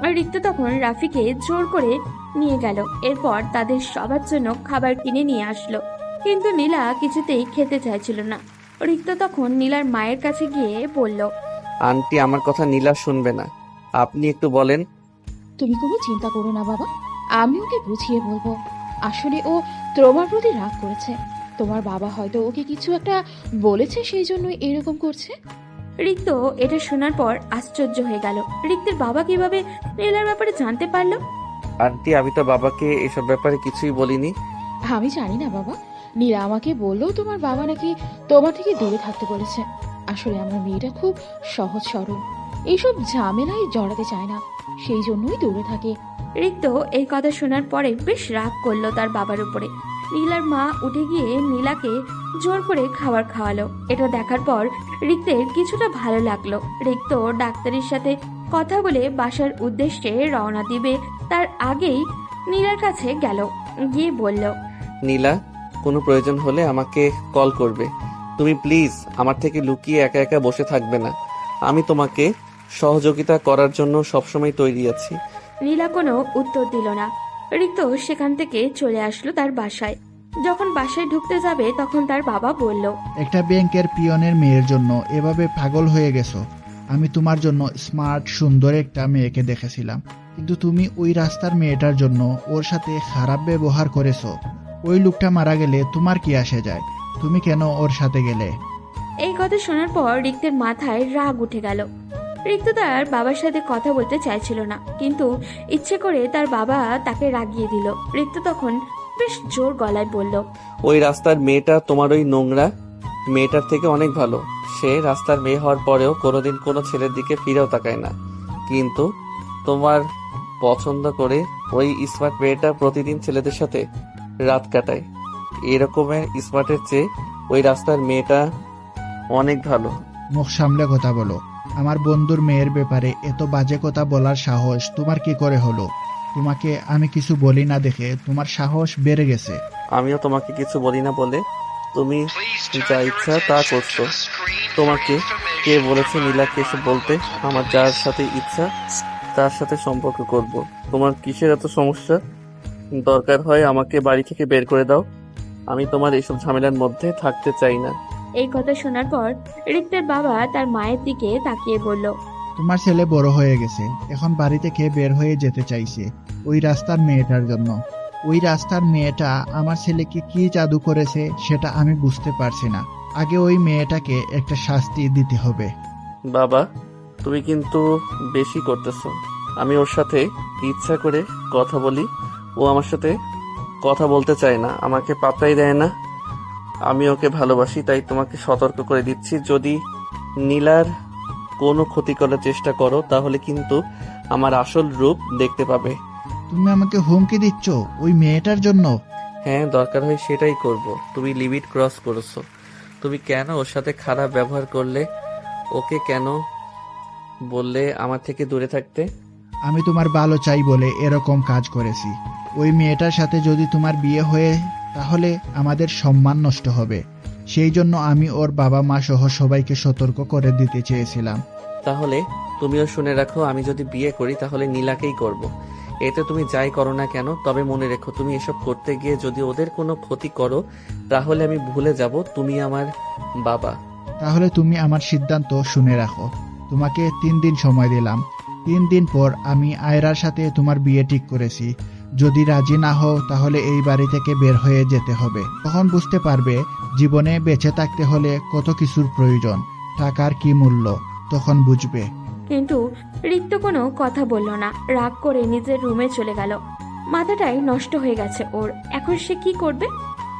আর রিক্ত তখন রাফিকে জোর করে নিয়ে গেল। এরপর তাদের সবার জন্য খাবার কিনে নিয়ে আসলো, কিন্তু নীলা কিছুতেই খেতে চাইছিল না। রিক্ত তখন নীলার মায়ের কাছে গিয়ে বলল, আন্টি, আমার কথা নীলা শুনবে না, আপনি একটু বলেন। তুমি কোনো চিন্তা করো না বাবা, আমি ওকে বুঝিয়ে বলবো। আসলে ও তোমার প্রতি রাগ করেছে। তোমার বাবা হয়তো ওকে কিছু একটা বলেছে, সেই জন্যই এরকম করছে। রিক্ত এটা শোনার পর আশ্চর্য হয়ে গেল। রিক্তের বাবা কিভাবে নীলার ব্যাপারে জানতে পারলো? আন্টি, আমি তো বাবাকে এসব ব্যাপারে কিছুই বলিনি। আমি জানি না বাবা, নীরা আমাকে বললো তোমার বাবা নাকি তোমার থেকে দূরে থাকতে বলেছে। আসলে আমার মেয়েটা খুব সহজ সরল, এইসব ঝামেলায় জড়াতে চায় না, সেই জন্যই দূরে থাকে। রিক্ত এই কথা শোনার পরে বেশ রাগ করলো তার বাবার উপরে। নীলার মা উঠে গিয়ে নীলাকে জোর করে খাবার খাওয়ালো। এটা দেখার পর রিক্তের কিছুটা ভালো লাগলো। রিক্ত ডাক্তারের সাথে কথা বলে বাসার উদ্দেশ্যে রওনা দিবে তার আগেই নীলার কাছে গেল, গিয়ে বলল, নীলা, কোনো প্রয়োজন হলে আমাকে কল করবে। তুমি প্লিজ আমার থেকে লুকিয়ে একা একা বসে থাকবে না, আমি তোমাকে সহযোগিতা করার জন্য সবসময় তৈরি আছি। নীলা কোনো উত্তর দিল না। রিক্ত সেখান থেকে চলে আসলো তার বাসায়। যখন বাসায় ঢুকতে যাবে তখন তার বাবা বলল, একটা ব্যাংকের পিয়নের মেয়ের জন্য এভাবে পাগল হয়ে গেছো? আমি তোমার জন্য স্মার্ট সুন্দর একটা মেয়েকে দেখেছিলাম, কিন্তু তুমি ওই রাস্তার মেয়েটার জন্য ওর সাথে খারাপ ব্যবহার করেছো। ওই লোকটা মারা গেলে তোমার কি আসে যায়? তুমি কেন ওর সাথে গেলে? এই কথা শোনার পর রিক্তের মাথায় রাগ উঠে গেল। রিক্ত তার বাবার সাথে কথা বলতে চাইছিল না, কিন্তু ইচ্ছে করে তার বাবা তাকে রাগিয়ে দিল। রিক্ত তখন বেশ জোর গলায় বলল, ওই রাস্তার মেয়েটা তোমার ওই নোংরা মেয়েটার থেকে অনেক ভালো। সে রাস্তার মেয়ে হওয়ার পরেও কোনোদিন কোনো ছেলের দিকে ফিরেও তাকায় না, কিন্তু তোমার পছন্দ করে ওই স্মার্ট মেয়েটা প্রতিদিন ছেলেদের সাথে রাত কাটায়। এরকমের স্মার্টের চেয়ে ওই রাস্তার মেয়েটা অনেক ভালো। মুখ সামলে কথা বলো। আমার বন্ধুর মেয়ের ব্যাপারে এত বাজে কথা বলার সাহস তোমার কি করে হলো? তোমাকে আমি কিছু বলি না দেখে তোমার সাহস বেড়ে গেছে। আমিও তোমাকে কিছু বলি না বলে তুমি যা ইচ্ছা তা করছো। তোমাকে কে বলেছে নীলাকে এসব বলতে? আমার যার সাথে ইচ্ছা তার সাথে সম্পর্ক করব। তোমার কিসের এত সমস্যা? দরকার হয় আমাকে বাড়ি থেকে বের করে দাও, আমি তোমার এইসব ঝামেলার মধ্যে থাকতে চাই না। এই কথা শোনার পর রিক্তের বাবা তার মায়ের দিকে তাকিয়ে বলল, তোমার ছেলে বড় হয়ে গেছে, এখন বাড়ি থেকে বের হয়ে যেতে চাইছে ওই রাস্তার মেয়েটার জন্য। ওই রাস্তার মেয়েটা আমার ছেলেকে কি জাদু করেছে সেটা আমি বুঝতে পারছি না। আগে ওই মেয়েটাকে একটা শাস্তি দিতে হবে। বাবা, তুমি কিন্তু বেশি করতেছো। আমি ওর সাথে ইচ্ছা করে কথা বলি, ও আমার সাথে কথা বলতে চায় না, আমাকে পাত্তাই দেয় না। আমি ওকে ভালোবাসি, তাই তোমাকে সতর্ক করে দিচ্ছি, যদি নীলার কোনো ক্ষতি করার চেষ্টা করো তাহলে কিন্তু আমার আসল রূপ দেখতে পাবে। তুমি আমাকে হুমকি দিচ্ছ ওই মেয়েটার জন্য? হ্যাঁ, দরকার হয় সেটাই করব। তুমি লিমিট ক্রস করেছো। তুমি কেন ওর সাথে খারাপ ব্যবহার করলে? ওকে কেন বললে আমার থেকে দূরে থাকতে? আমি তোমার ভালো চাই বলে এরকম কাজ করেছি। ওই মেয়েটার সাথে যদি তোমার বিয়ে হয়ে তাহলে আমাদের সম্মান নষ্ট হবে। সেই জন্য আমি ওর বাবা মা সহ সবাইকে সতর্ক করে দিতে চেয়েছিলাম। তাহলে তুমিও শুনে রাখো, আমি যদি বিয়ে করি তাহলে নীলাকেই করব। এতে তুমি যাই করো না কেন, তবে মনে রেখো তুমি এসব করতে গিয়ে যদি ওদের কোনো ক্ষতি করো তাহলে আমি ভুলে যাব তুমি আমার বাবা। তাহলে তুমি আমার সিদ্ধান্ত শুনে রাখো। তোমাকে 3 দিন সময় দিলাম। 3 দিন পর আমি আয়রার সাথে তোমার বিয়ে ঠিক করেছি। যদি রাজি না হও তাহলে এই বাড়ি থেকে বের হয়ে যেতে হবে। তখন বুঝতে পারবে জীবনে বেঁচে থাকতে হলে কত কিছুর প্রয়োজন, টাকার কি মূল্য, তখন বুঝবে। কিন্তু রিক্ত কোনো কথা বলল না, রাগ করে নিজের রুমে চলে গেল। মাথাটাই নষ্ট হয়ে গেছে ওর, এখন সে কি করবে?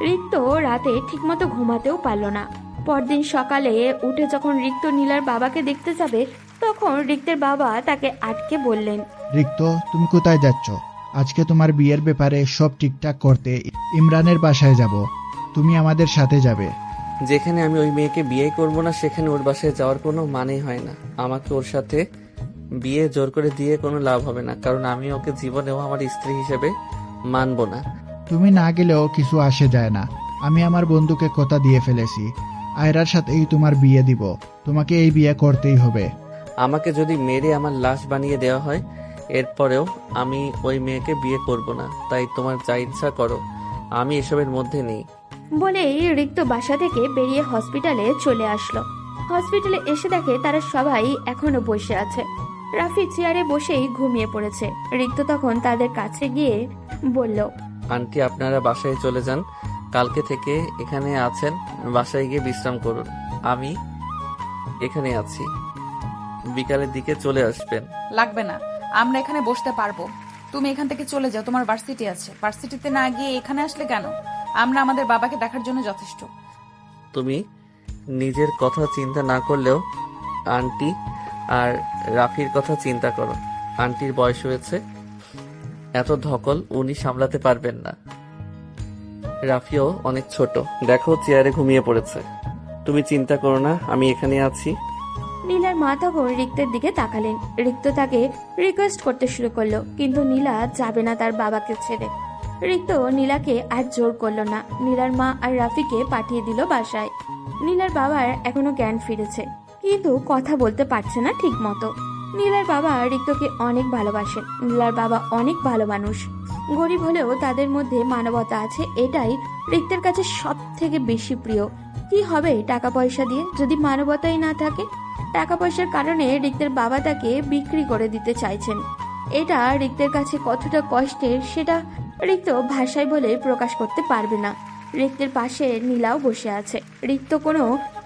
রিক্ত রাতে ঠিকমতো ঘুমাতেও পারল না। পরদিন সকালে উঠে যখন রিক্ত নীলার বাবাকে দেখতে যাবে তখন রিক্তের বাবা তাকে আটকে বললেন, রিক্ত, তুমি কোথায় যাচ্ছ? আজকে তোমার বিয়ের ব্যাপারে সব ঠিকঠাক করতে ইমরানের বাসায় যাব। তুমি আমাদের সাথে যাবে। যেখানে আমি ওই মেয়েকে বিয়ে করব না সেখানে ওর বাসায় যাওয়ার কোনো মানেই হয় না। আমাকে ওর সাথে বিয়ে জোর করে দিয়ে কোনো লাভ হবে না, কারণ আমি ওকে জীবনেও আমার স্ত্রী হিসেবে মানব না। তুমি না গেলেও কিছু আসে যায় না। আমি আমার বন্ধুকে কথা দিয়ে ফেলেছি, আয়রার সাথেই তোমার বিয়ে দিব। তোমাকে এই বিয়ে করতেই হবে। আমাকে যদি মেরে আমার লাশ বানিয়ে দেওয়া হয় এরপরেও আমি ওই মেয়েকে বিয়ে করব না। তাই তোমার যা ইচ্ছা করো, আমি এসবের মধ্যে নেই। বলেই রিক্ত বাসা থেকে বেরিয়ে হসপিটালে চলে আসলো। হসপিটালে এসে দেখে তারা সবাই এখনো বসে আছে। রাফি চেয়ারে বসেই ঘুমিয়ে পড়েছে। রিক্ত তখন তাদের কাছে গিয়ে বলল, আন্টি, আপনারা বাসায় চলে যান। কালকে থেকে এখানে আছেন, বাসায় গিয়ে বিশ্রাম করুন। আমি এখানে আছি, বিকালের দিকে চলে আসবেন। লাগবে না, আমরা এখানে বসতে পারবো। তুমি এখান থেকে চলে যাও, তোমার ভার্সিটি আছে। ভার্সিটিতে না গিয়ে এখানে আসলে কেন? আমরা আমাদের বাবাকে দেখার জন্য যথেষ্ট। তুমি নিজের কথা চিন্তা না করলেও আন্টি আর রাফির কথা চিন্তা করো। আন্টির বয়স হয়েছে, এত ধকল উনি সামলাতে পারবেন না। রাফিও অনেক ছোট, দেখো চেয়ারে ঘুমিয়ে পড়েছে। তুমি চিন্তা করো না, আমি এখানে আছি। নীলার মা তখন রিক্তের দিকে তাকালেন। রিক্ত তাকে রিকোয়েস্ট করতে শুরু করলো, কিন্তু নীলা যাবে না তার বাবাকে ছেড়ে। রিক্ত নীলাকে আর জোর করলো না। নীলার মা আর রাফিকে পাঠিয়ে দিল বাসায়। নীলার বাবার এখনো জ্ঞান ফিরেছে, কিন্তু কথা বলতে পারছে না ঠিক মতো। নীলার বাবা রিক্তকে অনেক ভালোবাসেন। নীলার বাবা অনেক ভালো মানুষ। গরিব হলেও তাদের মধ্যে মানবতা আছে, এটাই রিক্তের কাছে সব থেকে বেশি প্রিয়। কি হবে টাকা পয়সা দিয়ে যদি মানবতাই না থাকে? টাকা পয়সার কারণে রিক্তের বাবা তাকে বিক্রি করে দিতে চাইছেন। এটা রিক্তের কাছে কতটা কষ্টের সেটা রিক্ত ভাষায় বলে প্রকাশ করতে পারবে না। রিক্তের পাশে নীলাও বসে আছে। রিক্ত কোনো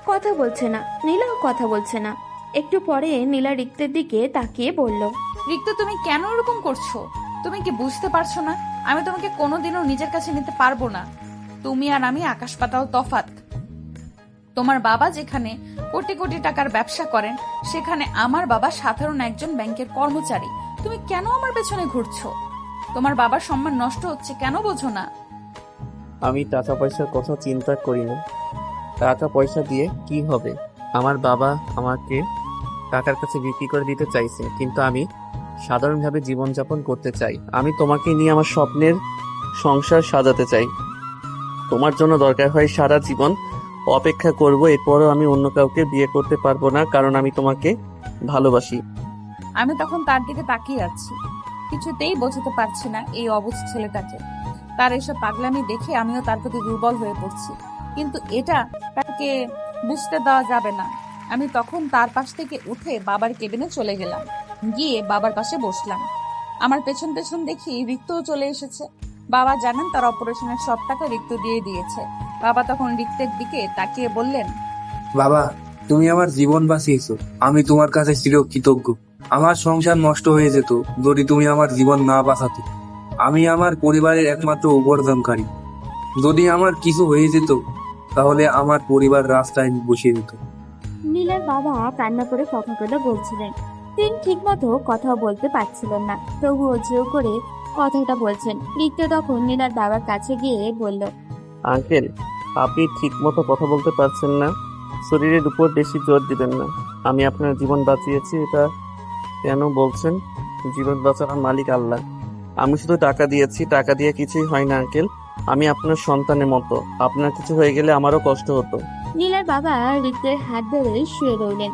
কথা বলছে না, নীলাও কথা বলছে না। একটু পরে নীলা রিক্তের দিকে তাকিয়ে বলল, রিক্ত, তুমি কেন এরকম করছো? তুমি কি বুঝতে পারছো না? আমি তোমাকে কোনোদিনও নিজের কাছে নিতে পারবো না। তুমি আর আমি আকাশ পাতাল তফাৎ। তোমার বাবা যেখানে কোটি কোটি টাকার ব্যবসা করেন, সেখানে আমার বাবা সাধারণ একজন ব্যাংকের কর্মচারী। তুমি কেন আমার পেছনে ঘুরছো? তোমার বাবার সম্মান নষ্ট হচ্ছে, কেন বোঝো না? আমি টাকা পয়সার কথা চিন্তা করি না। টাকা পয়সা দিয়ে কি হবে? আমার বাবা আমাকে টাকার কাছে বিক্রি করে দিতে চাইছে, কিন্তু আমি সাধারণভাবে জীবনযাপন করতে চাই। আমি তোমাকে নিয়ে আমার স্বপ্নের সংসার সাজাতে চাই। তোমার জন্য দরকার হয় সারা জীবন অপেক্ষা করব, এরপরও আমি অন্য কাউকে বিয়ে করতে পারবো না, কারণ আমি তোমাকে ভালোবাসি। আমি তখন তার দিকে তাকিয়ে আছি, কিছুতেই বোঝাতে পারছি না এই অবুঝ ছেলেটাকে। তার এসব পাগলামি দেখে আমিও তার প্রতি দুর্বল হয়ে পড়ছি, কিন্তু এটা তাকে বুঝতে দেওয়া যাবে না। আমি তখন তার পাশ থেকে উঠে বাবার কেবিনে চলে গেলাম, গিয়ে বাবার পাশে বসলাম। আমার পেছন পেছন দেখি রিক্তও চলে এসেছে। বাবা জানেন তার অপারেশনের সব টাকা রিক্ত দিয়ে দিয়েছে। বাবা তখন রিক্তের দিকে তাকিয়ে বললেন, বাবা, তুমি আমার জীবন বাঁচিয়েছো, আমি তোমার কাছে চিরকৃতজ্ঞ। আমার সংসার নষ্ট হয়ে যেত যদি তুমি আমার জীবন না বাঁচাতে। আমি আমার পরিবারের একমাত্র উপার্জনকারী। যদি আমার কিছু হয়ে যেত তাহলে আমার পরিবার রাস্তায় বসিয়ে দিত। নীলার বাবা কান্না করে কথাগুলো বলছিলেন। তিনি ঠিক মতো কথা বলতে পারছিলেন না, তবুও জোর করে কথাটা বলছেন। রিক্ত তখন নীলার বাবার কাছে গিয়ে বলল, আঙ্কেল, আপনি ঠিক মতো কথা বলতে পারছেন না, শরীরের উপর বেশি জোর দিবেন না। আমি আপনার জীবন বাঁচিয়েছি, এটা কেন বলছেন? জীবন বাঁচানোর মালিক আল্লাহ। আমি শুধু টাকা দিয়েছি, টাকা দিয়ে কিছুই হয় না আঙ্কেল। আমি আপনার সন্তানের মতো, আপনার কিছু হয়ে গেলে আমারও কষ্ট হতো। নীলার বাবা রিক্তের হাত ধরে শুয়ে রইলেন।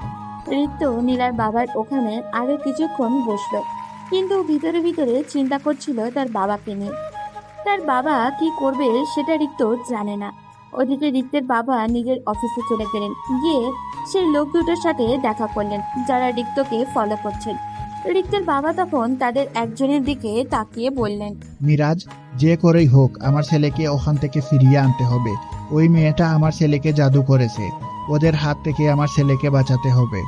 রিক্ত নীলার বাবার ওখানে আরো কিছুক্ষণ বসলো, কিন্তু ভিতরে ভিতরে চিন্তা করছিল তার বাবাকে নিয়ে। তার বাবা কি করবে সেটা রিক্ত জানে না। ওদিকে রিক্তের বাবা নিজের অফিসে চলে গেলেন, গিয়ে সেই লোক দুটোর সাথে দেখা করলেন যারা রিক্তকে ফলো করছেন। রিক্তের বাবা তখন তাদের একজনের দিকে তাকিয়ে বললেন, মিরাজ, যে করেই হোক আমার ছেলেকে ওখান থেকে ফিরিয়ে আনতে হবে। ওই মেয়েটা আমার ছেলেকে জাদু করেছে, ওদের হাত থেকে আমার ছেলেকে বাঁচাতে হবে।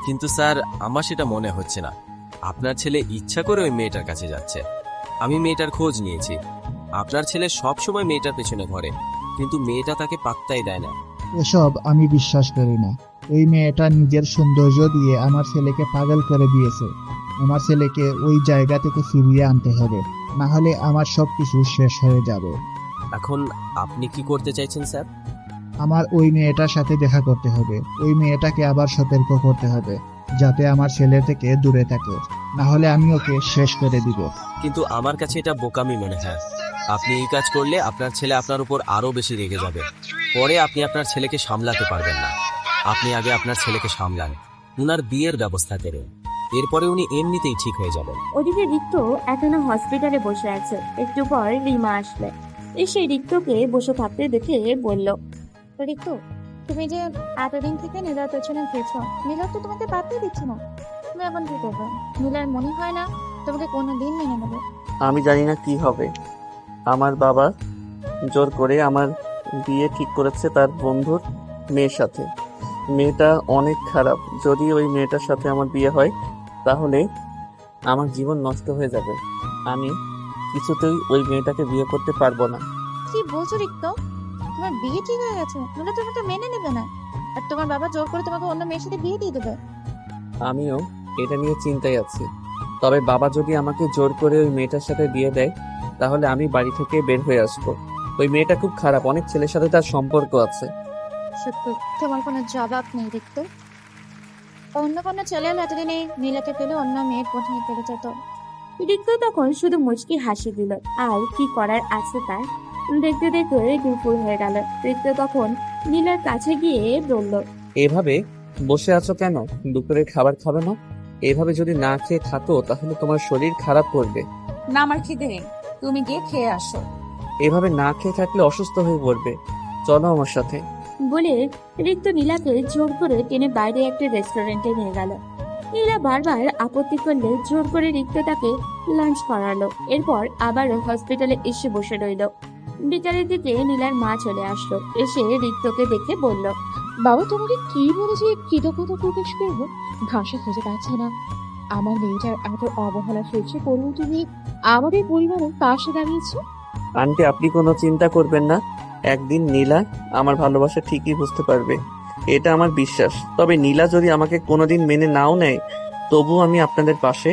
কিন্তু স্যার, আমার সেটা মনে হচ্ছে না। আপনার ছেলে ইচ্ছা করে ওই মেয়েটার কাছে যাচ্ছে। আমি মেয়েটার খোঁজ নিয়েছি। আপনার ছেলে সব সময় মেয়েটার পেছনে ঘোরে, কিন্তু মেয়েটা তাকে পাত্তাই দেয় না। এসব আমি বিশ্বাস করি না। ওই মেয়েটা নিজের সৌন্দর্য দিয়ে আমার ছেলেকে পাগল করে দিয়েছে। আমার ছেলেকে ওই জায়গা থেকে ফিরিয়ে আনতে হবে, না হলে আমার সবকিছু শেষ হয়ে যাবে। এখন আপনি কি করতে চাইছেন স্যার? আমার ওই মেয়েটার সাথে দেখা করতে হবে। ওই মেয়েটাকে আবার সতর্ক করতে হবে যাতে আমার ছেলে থেকে দূরে থাকে, না হলে আমি ওকে শেষ করে দিব। কিন্তু আমার কাছে এটা বোকামি মনে হয়। আপনি এই কাজ করলে আপনার ছেলে আপনার উপর আরো বেশি রেগে যাবে। পরে আপনি আপনার ছেলেকে সামলাতে পারবেন না। আপনি আগে আপনার ছেলেকে সামলান, উনার বিয়ের ব্যবস্থা করেন, এরপরে উনি এমনিতেই ঠিক হয়ে যাবেন। ওদিকে রিক্ত এখনো হসপিটালে বসে আছে। একটু পর রিমা আসলে, এসে রিক্তকে বসে থাকতে দেখে বলল, ঋতু, তুমি যে এতদিন থেকে নীলার পেছনে ঘুরছো, নীলা তো তোমাকে পাত্তা দিচ্ছে না। তুমি এখন কি করবে? নীলার মনে হয় না তোমাকে কোনোদিন মেনে নেবে। আমি জানি না কি হবে। আমার বাবা জোর করে আমার বিয়ে ঠিক করেছে তার বন্ধুর মেয়ের সাথে। মেয়েটা অনেক খারাপ। যদি ওই মেয়েটার সাথে আমার বিয়ে হয় তাহলে আমার জীবন নষ্ট হয়ে যাবে। আমি কিছুতেই ওই মেয়েটাকে বিয়ে করতে পারবো না। কি বলছো ঋতু? তোমার বিয়ে ঠিক হয়ে গেছে, নীলা তোমাকে মেনে নেবে না, আর তোমার বাবা জোর করে তোমাকে অন্য মেয়ের সাথে বিয়ে দিয়ে দেবে। আমিও এটা নিয়ে চিন্তায় আছি। তবে বাবা যদি আমাকে জোর করে ওই মেয়েটার সাথে বিয়ে দেয় তাহলে আমি বাড়ি থেকে বের হয়ে আসবো। ওই মেয়েটা খুব খারাপ, অনেক ছেলের সাথে তার সম্পর্ক আছে। সত্যি তোমার কোনো জবাব নেই ঋতু। অন্য কোনো ছেলে হলে এতদিনে নীলাকে পেলে অন্য মেয়ের পথে পেরে যেত। রিক্ত তখন শুধু মুচকি হাসি দিল। আর কি করার আছে তার? দেখতে দেখতে দুপুর হয়ে গেল। রিক্ত তখন নীলার কাছে গিয়ে বলল, এভাবে বসে আছো কেন? দুপুরের খাবার খাবে না? এভাবে যদি না খেয়ে থাকো তাহলে তোমার শরীর খারাপ করবে। না, আমার খিদে নেই, তুমি গিয়ে খেয়ে আসো। এভাবে না খেয়ে থাকলে অসুস্থ হয়ে পড়বে। চলো আমার সাথে। বলে রিক্ত নীলাকে জোর করে টেনে বাইরে একটা রেস্টুরেন্টে নিয়ে গেল। নীলা বারবার আপত্তি করলে জোর করে রিক্ত তাকে লাঞ্চ করালো। এরপর আবারও হসপিটালে এসে বসে রইল। বিকালের দিকে নীলার মা চলে আসলো। এসে রিক্তকে দেখে বলল, বাবা তোমাকে কি বলে যে কৃতজ্ঞতা প্রকাশ করবো ভাষা খুঁজে পাচ্ছি না। আমার মেয়েটার এত অবহেলা সহ্য করেও তুমি আমাদের পরিবারের পাশে দাঁড়িয়েছো। আন্টি, আপনি কোনো চিন্তা করবেন না। একদিন নীলা আমার ভালোবাসা ঠিকই বুঝতে পারবে, এটা আমার বিশ্বাস। তবে নীলা যদি আমাকে কোনোদিন মেনে নাও নেয় তবু আমি আপনাদের পাশে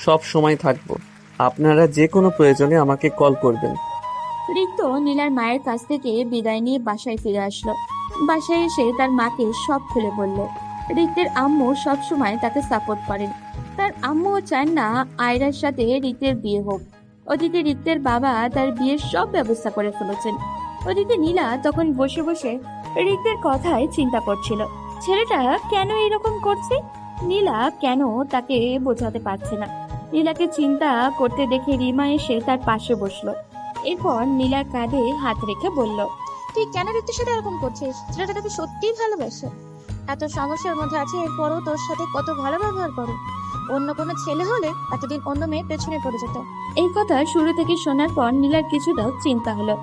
সব সময় থাকবো। আপনারা যে কোনো প্রয়োজনে আমাকে কল করবেন। রিক্ত নীলার মায়ের কাছ থেকে বিদায় নিয়ে বাসায় ফিরে আসলো। বাসায় এসে তার মাকে সব খুলে বলল। রিক্তের আম্মু সবসময় তাকে সাপোর্ট করেন। তার আম্মুও চান না আয়রার সাথে রিক্তের বিয়ে হোক। ওদিকে রিক্তের বাবা তার বিয়ের সব ব্যবস্থা করে ফেলেছেন। ওদিকে নীলা তখন বসে বসে রিক্তের কথায় চিন্তা করছিল। ছেলেটা কেন এরকম করছে? নীলা কেন তাকে বোঝাতে পারছে না? নীলাকে চিন্তা করতে দেখে রিমা এসে তার পাশে বসলো। এরপর নীলার কাঁধে হাত রেখে বলল, তুই কেন ঋতুর সাথে এরকম করছিস? ছেলেটা তোকে সত্যিই ভালোবাসে। এত সমস্যার মধ্যে আছে, এরপরও তোর সাথে কত ভালো ব্যবহার করে। অন্য কোনো ছেলে হলে এতদিন অন্য মেয়ের পেছনে পড়ে যেত। এই কথা শুরু থেকে শোনার পর নীলার কিছুটাও চিন্তা হলো।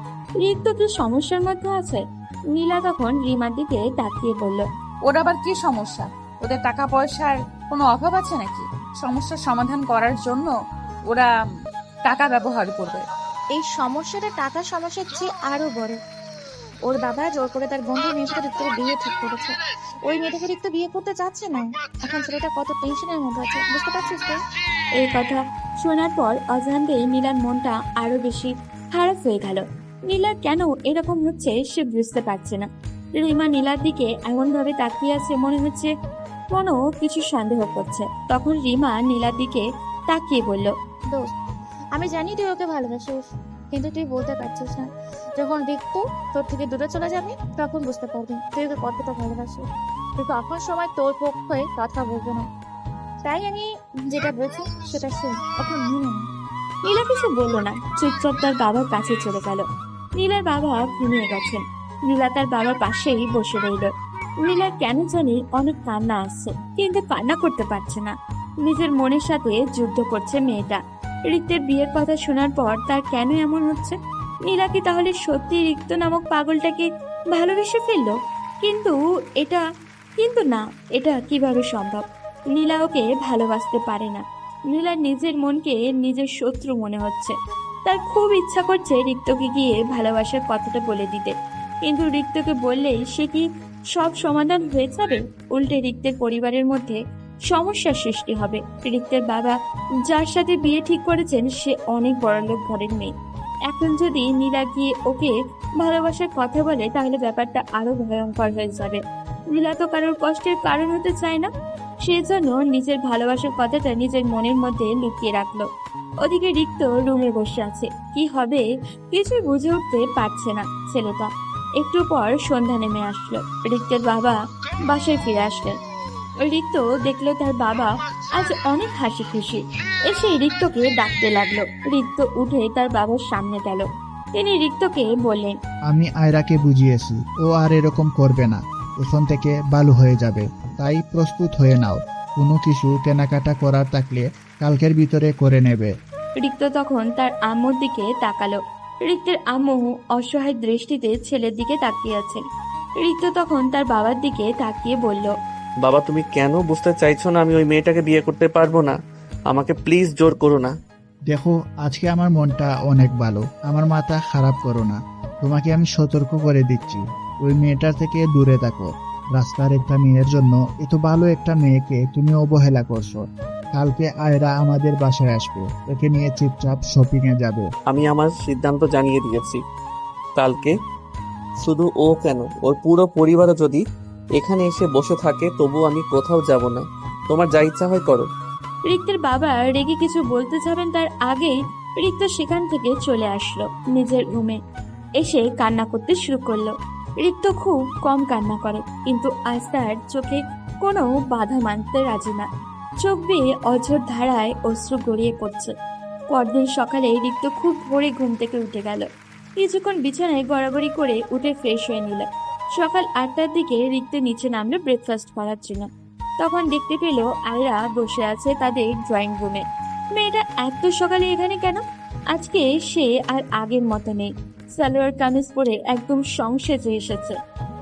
রিক তো কি সমস্যার মধ্যে আছে? নীলা তখন রিমার দিকে তাকিয়ে বলল, ওর আবার কি সমস্যা? ওদের টাকা পয়সার কোনো অভাব আছে নাকি? সমস্যার সমাধান করার জন্য ওরা টাকা ব্যবহার করবে। এই সমস্যাটা টাকার সমস্যার চেয়ে আরো বড়। ওর বাবা জোর করে তার বন্ধু মেয়ের সাথে ঋতুর বিয়ে ঠিক করেছে। ওই মেয়েটাকে ঋতু বিয়ে করতে চাচ্ছে না। এখন ছেলেটা কত টেনশনের মধ্যে আছে, বুঝতে পারছিস তুই? এই কথা শোনার পর অজান্তেই নীলার মনটা আরো বেশি খারাপ হয়ে গেল। নীলা কেন এরকম হচ্ছে সে বুঝতে পারছে না। রিমা নীলার দিকে এমন ভাবে তাকিয়ে আছে, মনে হচ্ছে কোনো কিছু সন্দেহ করছে। তখন রিমা নীলার দিকে তাকিয়ে বলল, দোস্ত, আমি জানি তুই ওকে ভালোবাসিস, কিন্তু তুই বলতে পারছিস না। যখন ঋতু তোর থেকে দূরে চলে যাবে তখন বুঝতে পারবি তুই ওকে কতটা ভালোবাসিস। তুই তখন সময় তোর পক্ষে কথা বলবে না। তাই আমি যেটা বলছি সেটা শুন, এখন মেনে নে। নীলা কিছু বলল না, চুপচাপ তার বাবার কাছে চলে গেল। নীলার বাবা ঘুমিয়ে গেছেন। নীলা তার বাবার পাশেই বসে রইল। নীলার কেন জানি অনেক কান্না আসছে, কিন্তু কান্না করতে পারছে না। নিজের মনের সাথে যুদ্ধ করছে মেয়েটা। রিক্তের বিয়ের কথা শোনার পর তার কেন এমন হচ্ছে? নীলা কি তাহলে সত্যি রিক্ত নামক পাগলটাকে ভালোবেসে ফেললো? কিন্তু না, এটা কিভাবে সম্ভব? নীলা ওকে ভালোবাসতে পারে না। নীলার নিজের মনকে নিজের শত্রু মনে হচ্ছে। তার খুব ইচ্ছা করছে রিক্তকে গিয়ে ভালোবাসার কথাটা বলে দিতে, কিন্তু রিক্তকে বললেই সে কি সব সমাধান হয়ে যাবে? উল্টে রিক্তের পরিবারের মধ্যে সমস্যার সৃষ্টি হবে। রিক্তের বাবা যার সাথে বিয়ে ঠিক করেছেন সে অনেক বড়লোক ঘরের মেয়ে। এখন যদি নীলা গিয়ে ওকে ভালোবাসার কথা বলে তাহলে ব্যাপারটা আরো ভয়ঙ্কর হয়ে যাবে। নীলা তো কারোর কষ্টের কারণ হতে চায় না, সেজন্য নিজের ভালোবাসার কথাটা নিজের মনের মধ্যে লুকিয়ে রাখলো। ওদিকে রিক্ত রুমে বসে আছে, কি হবে কিছুই বুঝে উঠতে পারছে না ছেলেটা। একটু পর সন্ধ্যা নেমে আসলো। রিক্তের বাবা বাসায় ফিরে আসলেন। রিক্ত দেখলো তার বাবা আজ অনেক হাসি খুশি। এসে রিক্তকে ডাকতে লাগলো। রিক্ত উঠে তার বাবার সামনে গেল। তিনি রিক্তকে বললেন, আমি আয়রাকে বুঝিয়েছি, ও আর এরকম করবে না, এখন থেকে ভালো হয়ে যাবে। তাই প্রস্তুত হয়ে নাও, কোনো কিছু কেনাকাটা করার থাকলে কালকের ভিতরে করে নেবে। রিক্ত তখন তার আম্মুর দিকে তাকালো। রিক্তের আম্মু অসহায় দৃষ্টিতে ছেলের দিকে তাকিয়ে আছেন। রিক্ত তখন তার বাবার দিকে তাকিয়ে বলল, বাবা তুমি কেন বুঝতে চাইছো না আমি ওই মেয়েটাকে বিয়ে করতে পারবো না? আমাকে প্লিজ জোর করো না। দেখো, আজকে আমার মনটা অনেক ভালো, আমার মাথা খারাপ করো না। তোমাকে আমি সতর্ক করে দিচ্ছি, ওই মেয়েটার থেকে দূরে থাকো। রাস্তার একটা মেয়ের জন্য এত ভালো একটা মেয়েকে তুমি অবহেলা করছো। কালকে আয়রা আমাদের বাসায় আসবে, ওকে নিয়ে চুপচাপ শপিং এ যাবে। আমি আমার সিদ্ধান্ত জানিয়ে দিয়েছি। কালকে শুধু ও কেন, ওর পুরো পরিবারও যদি এখানে এসে বসে থাকে তবু আমি কোথাও যাব না। তোমার যা ইচ্ছা হয় করো। রিক্তের বাবা রেগে কিছু বলতে যাবেন তার আগেই রিক্ত সেখান থেকে চলে আসলো নিজের রুমে। এসে কান্না করতে শুরু করলো। রিক্ত খুব কম কান্না করে, কিন্তু আজ তার চোখে কোনো বাধা মানতে রাজি না। চোখ বেয়ে অঝোর ধারায় অশ্রু গড়িয়ে পড়ছে। পরদিন সকালে রিক্ত খুব ভোরে ঘুম থেকে উঠে গেল। কিছুক্ষণ বিছানায় গড়াগড়ি করে উঠে ফ্রেশ হয়ে নিল। সকাল 8টার দিকে রিক্ত নিচে নামলো ব্রেকফাস্ট করার জন্য। তখন দেখতে পেল আয়রা বসে আছে তাদের ড্রয়িং রুমে। মেয়েটা এত সকালে এখানে কেন? আজকে সে আর আগের মতো নেই। সালোয়ার কামিজ পরে একদম সংসেজে এসেছে।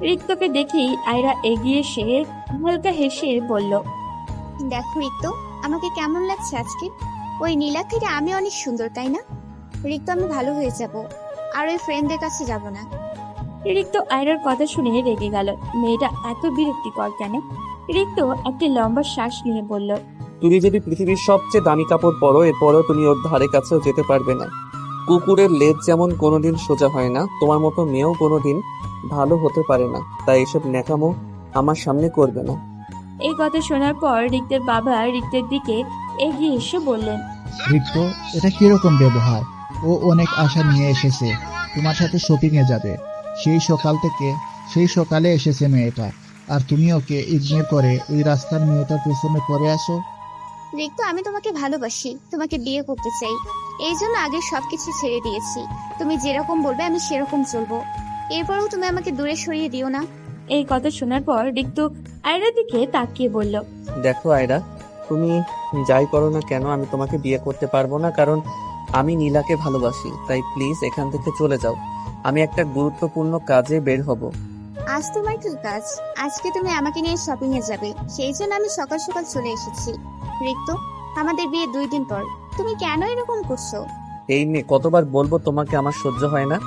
রিক্তকে দেখেই আয়রা এগিয়ে এসে হালকা হেসে বলল, দেখো রিক্ত, আমাকে কেমন লাগছে আজকে? ওই নীলা থেকে আমি অনেক সুন্দর, তাই না? রিক্ত, আমি ভালো হয়ে যাব, আর ওই ফ্রেন্ডদের কাছে যাব না। রিক্ত আয়রার কথা শুনে রেগে গেল। মেয়েটা এত বিরক্তিকর কেন? রিক্ত একটা লম্বা শ্বাস নিয়ে বলল, তুমি যদি পৃথিবীর সবচেয়ে দামি কাপড় পরো এরপরও তুমি ওর ধারে কাছেও যেতে পারবে না। কুকুরের লেজ যেমন কোনোদিন সোজা হয় না, তোমার মতো মেয়েও কোনোদিন ভালো হতে পারে না। তাই এসব ন্যাকামো আমার সামনে করবে না। এই কথা শোনার পর রিক্তের বাবা রিক্তের দিকে এগিয়ে এসে বললেন, রিক্ত, এটা কিরকম ব্যবহার? ও অনেক আশা নিয়ে এসেছে, তোমার সাথে শপিং এ যাবে। সেই সকালে এসেছে মেয়েটা, আর তুমি ওকে ইগনোর করে ওই রাস্তার মেয়েটার পেছনে পড়ে আসো। রিক্ত, আমি তোমাকে ভালোবাসি, তোমাকে বিয়ে করতে চাই। এই জন্য আগে সবকিছু ছেড়ে দিয়েছি। তুমি যেরকম বলবে আমি সেরকম চলবো। এরপরও তুমি আমাকে দূরে সরিয়ে দিও না। এই কথা শোনার পর রিক্ত আয়রার দিকে তাকিয়ে বলল, দেখো আয়রা, তুমি যাই করো না কেন আমি তোমাকে বিয়ে করতে পারবো না, কারণ আমি নীলাকে ভালোবাসি। তাই প্লিজ এখান থেকে চলে যাও। আমি একটা গুরুত্বপূর্ণ কাজে বের হব। আজ তোমার কি কাজ? আজকে তুমি আমাকে নিয়ে শপিং এ যাবে, সেই জন্য আমি সকাল সকাল চলে এসেছি। রিক্ত, আমাদের বিয়ে 2 দিন পর, তুমি কেন এরকম করছো? এই মেয়ে, কতবার বলবো তোমাকে আমার সহ্য হয় না?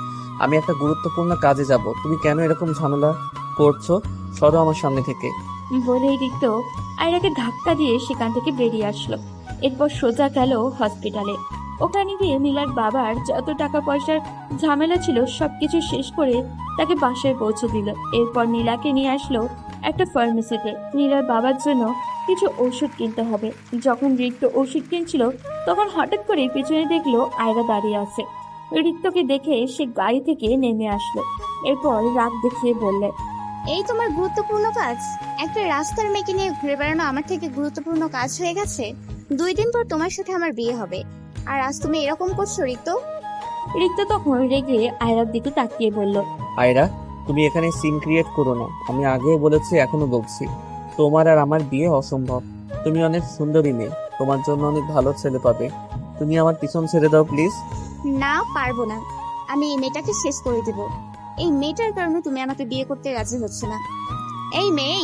আমি একটা গুরুত্বপূর্ণ কাজে যাব, তুমি কেন এরকম ঝামেলা করছো? সরো আমার সামনে থেকে। বলেই রিক্ত আয়রাকে ধাক্কা দিয়ে সেখান থেকে বেরিয়ে আসলো। এরপর সোজা গেল হসপিটালে। ওখানে গিয়ে নীলার বাবার যত টাকা পয়সার ঝামেলা ছিল সবকিছু শেষ করে তাকে বাসায় পৌঁছে দিল। এরপর নীলাকে নিয়ে আসলো একটা ফার্মেসিতে। নীলার বাবার জন্য কিছু ওষুধ কিনতে হবে। যখন রিক্ত ওষুধ কিনছিল তখন হঠাৎ করে পিছনে দেখলো আয়রা দাঁড়িয়ে আছে। রিক্তকে দেখে সে গাড়ি থেকে নেমে আসলো। এরপর রাগ দেখিয়ে বললে, এই তোমার গুরুত্বপূর্ণ কাজ? একটা রাস্তার মেয়েকে নিয়ে ঘুরে বেড়ানো আমার থেকে গুরুত্বপূর্ণ কাজ হয়ে গেছে? 2 দিন পর তোমার সাথে আমার বিয়ে হবে, আর আজ তুমি এরকম করছো রিক্ত? রিক্ত তখন রেগে আয়রার দিকে তাকিয়ে বলল, আয়রা, তুমি এখানে সিন ক্রিয়েট করো না। আমি আগেও বলেছি, এখনো বলছি, তোমার আর আমার বিয়ে অসম্ভব। তুমি অনেক সুন্দরী মেয়ে, তোমার জন্য অনেক ভালো ছেলে পাবে। তুমি আমার পিছন ছেড়ে দাও প্লিজ। না, পারবো না। আমি এই মেয়েটাকে শেষ করে দেব। এই মেয়েটার কারণে তুমি আমাকে বিয়ে করতে রাজি হচ্ছে না। এই মেয়ে,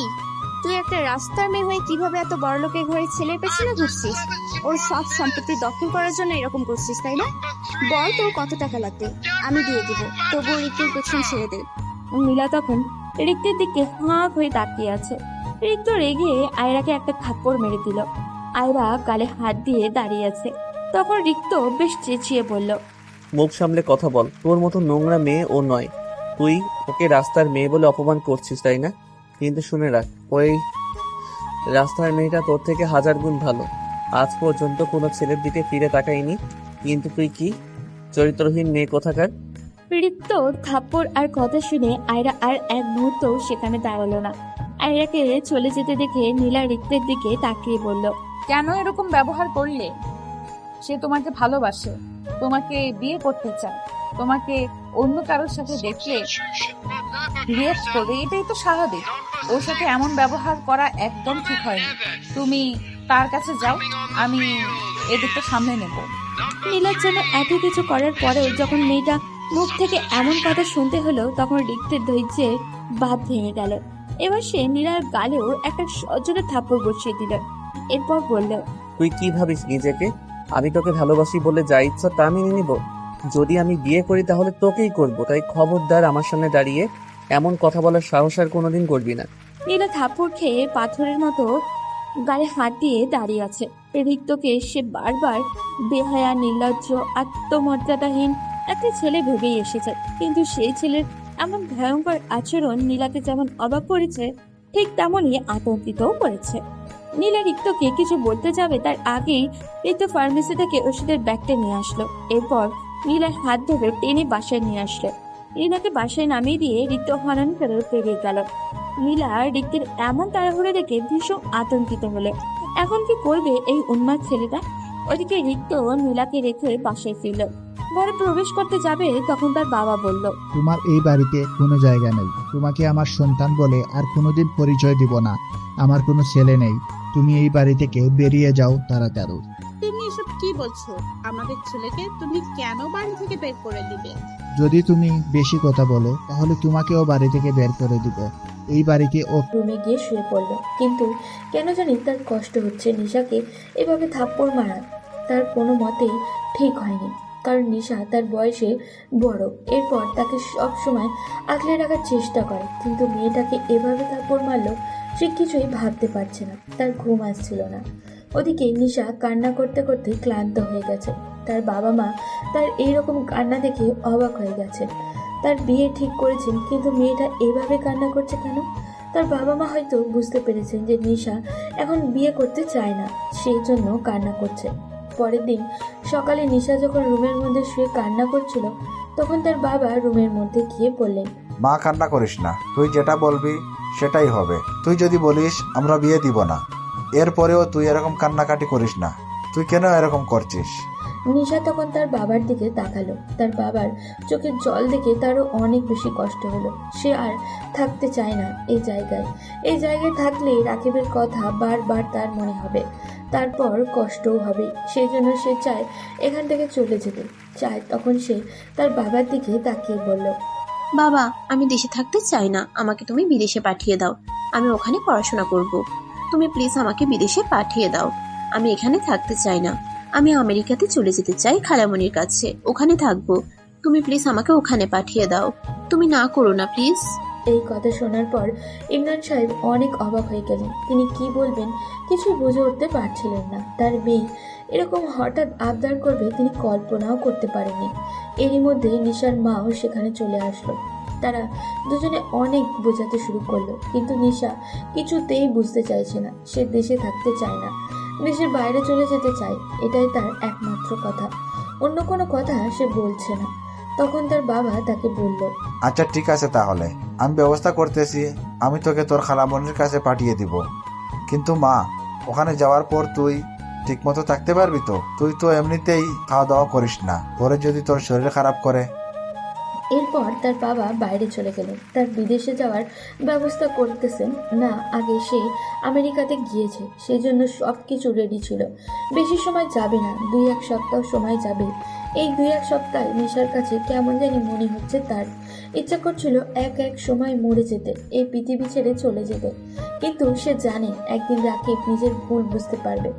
তুই একটা রাস্তার মেয়ে হয়ে কিভাবে এত বড় লোকের ঘরে ছেলের পেছনে ঘুরছিস? ওর সব সম্পত্তি দখল করার জন্য এরকম করছিস, তাই না? বল, তোর কত টাকা লাগবে, আমি দিয়ে দিব। তবুও রিক্তের পেছন ছেড়ে দে। নীলা তখন রিক্তের দিকে হাঁ হয়ে তাকিয়ে আছে। রিক্ত রেগে আয়রাকে একটা থাপ্পড় মেরে দিল। আয়রা গালে হাত দিয়ে দাঁড়িয়ে আছে। তখন রিক্ত বেশ চেঁচিয়ে বলল, মুখ সামলে কথা বল, তোর মতো নোংরা মেয়ে ও নয়। তুই ওকে রাস্তার মেয়ে বলে অপমান করছিস, তাই না? কিন্তু শুনে রাখ, ওই রাস্তার মেয়েটা তোর থেকে 1000 গুণ ভালো। আজ পর্যন্ত কোনো ছেলের দিকে ফিরে তাকায়নি, কিন্তু তুই কি চরিত্রহীন মেয়ে কোথাকার। রিক্ত থাপ্পড় আর কথা শুনে আয়রা আর এক মুহূর্ত সেখানে দাঁড়ালো না। আয়রাকে চলে যেতে দেখে নীলা রিক্তের দিকে তাকিয়ে বলল, কেন এরকম ব্যবহার করলে? সে তোমাকে ভালোবাসে, তোমাকে বিয়ে করতে চায়, তোমাকে অন্য কারোর সাথে দেখলে রিয়েক্ট করবে, এটাই তো স্বাভাবিক। ওর সাথে এমন ব্যবহার করা একদম ঠিক হয়নি। তুমি তার কাছে যাও, আমি এদিকটা সামলে নেব। নীলার জন্য এত কিছু করার পরেও যখন মেয়েটা মুখ থেকে এমন কথা শুনতে হলো, তখন রিক্তের ধৈর্যের বাঁধ ভেঙে গেল। এবার সে নীলার গালেও একটা সজোরে থাপ্পড় বসিয়ে দিল। এরপর বলল, তুই কি ভাবিস নিজেকে? আমি তোকে ভালোবাসি বলে যা ইচ্ছা তা মেনে নিব? যদি আমি বিয়ে করি তাহলে তোকেই করব, তাই খবরদার আমার সামনে দাঁড়িয়ে এমন কথা বলার সাহস আর কোনোদিন করবি না। নীলা থাপ্পড় খেয়ে পাথরের মতো গালে হাত দিয়ে দাঁড়িয়ে আছে। রিক্তকে সে বারবার বেহায়া, নির্লজ্জ, আত্মমর্যাদাহীন একটা ছেলে ভেবেই এসেছে, কিন্তু সেই ছেলের এমন ভয়ঙ্কর আচরণ নীলাকে যেমন অবাক করেছে, ঠিক তেমনই আতঙ্কিতও করেছে। নীলা রিক্তকে কিছু বলতে যাবে তার আগেই রিক্ত ফার্মেসি থেকে ওষুধের ব্যাগটা নিয়ে আসলো। এরপর নীলার হাত ধরে টেনে বাসায় নিয়ে আসলো। নীলাকে বাসায় নামিয়ে দিয়ে রিক্ত হনন করে পেরিয়ে গেল। নীলা রিক্তের এমন তাড়াহুড়ো দেখে ভীষণ আতঙ্কিত হলো। এখন কি করবে এই উন্মাদ ছেলেটা? ওদিকে রিক্ত নীলাকে রেখে বাসায় ফিরল। ঘরে প্রবেশ করতে যাবে তখন তার বাবা বলল, তোমার এই বাড়িতে কোনো জায়গা নেই। তোমাকে আমার সন্তান বলে আর কোনোদিন পরিচয় দিব না। আমার কোনো ছেলে নেই। তুমি এই বাড়ি থেকে বেরিয়ে যাও তাড়াতাড়ি। তুমি এসব কি বলছো? আমাদের ছেলেকে তুমি কেন বাড়ি থেকে বের করে দিবে? যদি তুমি বেশি কথা বলো তাহলে তোমাকেও বাড়ি থেকে বের করে দিব। এই বাড়িতে ও রুমে গিয়ে শুয়ে পড়ল, কিন্তু কেন জানি তার কষ্ট হচ্ছে। নিশাকে এভাবে থাপ্পড় মারা তার কোনো মতেই ঠিক হয়নি, কারণ নিশা তার বয়সে বড়। এরপর তাকে সব সময় আগলে রাখার চেষ্টা করে, কিন্তু মেয়েটাকে এভাবে থাপ্পড় মারলো সে কিছুই ভাবতে পারছে না। তার ঘুম আসছিল না। ওদিকে নিশা কান্না করতে করতে ক্লান্ত হয়ে গেছে। তার বাবা মা তার এইরকম কান্না দেখে অবাক হয়ে গেছে। তার বিয়ে ঠিক করেছেন, কিন্তু মেয়েটা এভাবে কান্না করছে কেন? তার বাবা মা হয়তো বুঝতে পেরেছেন যে নিশা এখন বিয়ে করতে চায় না, সেই জন্য কান্না করছে। পরের দিন সকালে নিশা যখন রুমের মধ্যে শুয়ে কান্না করছিল, তখন তার বাবা রুমের মধ্যে গিয়ে বললেন, মা, কান্না করিস না। তুই যেটা বলবি সেটাই হবে। তুই যদি বলিস আমরা বিয়ে দিব না, এরপরেও তুই এরকম কান্নাকাটি করিস না। তুই কেন এরকম করছিস? নিশা তখন তার বাবার দিকে তাকালো। তার বাবার চোখের জল দেখে তারও অনেক বেশি কষ্ট হলো। সে আর থাকতে চায় না এই জায়গায়। এই জায়গায় থাকলে রাকিবের কথা বারবার তার মনে হবে, তারপর কষ্টও হবে। সেই জন্য সে চায় এখান থেকে চলে যেতে চায়। তখন সে তার বাবার দিকে তাকিয়ে বলল, বাবা, আমি দেশে থাকতে চাই না, আমাকে তুমি বিদেশে পাঠিয়ে দাও। আমি ওখানে পড়াশোনা করব। তুমি প্লিজ আমাকে বিদেশে পাঠিয়ে দাও। আমি এখানে থাকতে চাই না। আমি আমেরিকাতে চলে যেতে চাই খালামণির কাছে, ওখানে থাকবো। তুমি প্লিজ আমাকে ওখানে পাঠিয়ে দাও। তুমি না করো না প্লিজ। এই কথা শোনার পর ইমরান সাহেব অনেক অবাক হয়ে গেলেন। তিনি কি বলবেন কিছু বুঝে উঠতে পারছিলেন না। তার মেয়ে এরকম হঠাৎ আবদার করবে তিনি কল্পনাও করতে পারেননি। এরই মধ্যে নিশার মাও সেখানে চলে আসলো। তারা দুজনে অনেক বোঝাতে শুরু করলো, কিন্তু নিশা কিছুতেই বুঝতে চাইছে না। সে দেশে থাকতে চায় না, দেশের বাইরে চলে যেতে চায়। এটাই তার একমাত্র কথা, অন্য কোনো কথা সে বলছে না। তখন তার বাবা তাকে বলল, আচ্ছা ঠিক আছে, তাহলে আমি ব্যবস্থা করতেছি। আমি তোকে তোর খালামণির কাছে পাঠিয়ে দিব। কিন্তু মা, ওখানে যাওয়ার পর তুই ঠিকমতো থাকতে পারবি তো? তুই তো এমনিতেই খাওয়া দাওয়া করিস না, পরে যদি তোর শরীর খারাপ করে। এরপর তার বাবা বাইরে চলে গেলেন। তার বিদেশে যাওয়ার ব্যবস্থা করতেছেন না, আগে সে আমেরিকাতে গিয়েছে, সেই জন্য সব কিছু রেডি ছিল। বেশি সময় যাবে না, 2-1 সপ্তাহ সময় যাবে। এই 2-1 সপ্তাহে নিশার কাছে কেমন জানি মনে হচ্ছে তার ইচ্ছা করছিল এক সময় মরে যেতে, এই পৃথিবী ছেড়ে চলে যেতে। কিন্তু সে জানে একদিন রাকিব নিজের ভুল বুঝতে পারবে,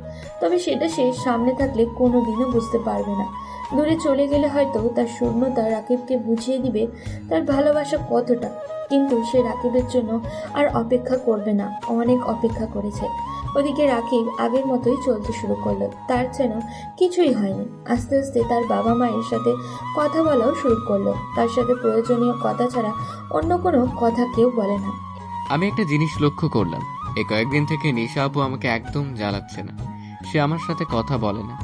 তবে সেটা সে সামনে থাকলে কোনোদিনও বুঝতে পারবে না। দূরে চলে গেলে হয়তো তার শূন্যতা রাকিবকে বুঝিয়ে দিবে তার ভালোবাসা কতটা। কিন্তু সে রাকিবের জন্য আর অপেক্ষা করবে না, অনেক অপেক্ষা করেছে। ওদিকে রাকিব আগের মতোই চলতে শুরু করলো, তার যেন কিছুই হয়নি। আস্তে আস্তে তার বাবা মায়ের সাথে কথা বলাও শুরু করলো। তার সাথে প্রয়োজনীয় কথা ছাড়া অন্য কোনো কথা কেউ বলে না। আমি একটা জিনিস লক্ষ্য করলাম, এই কয়েকদিন থেকে নিশা আপু আমাকে একদম জ্বালাচ্ছে না। সে আমার সাথে কথা বলে না,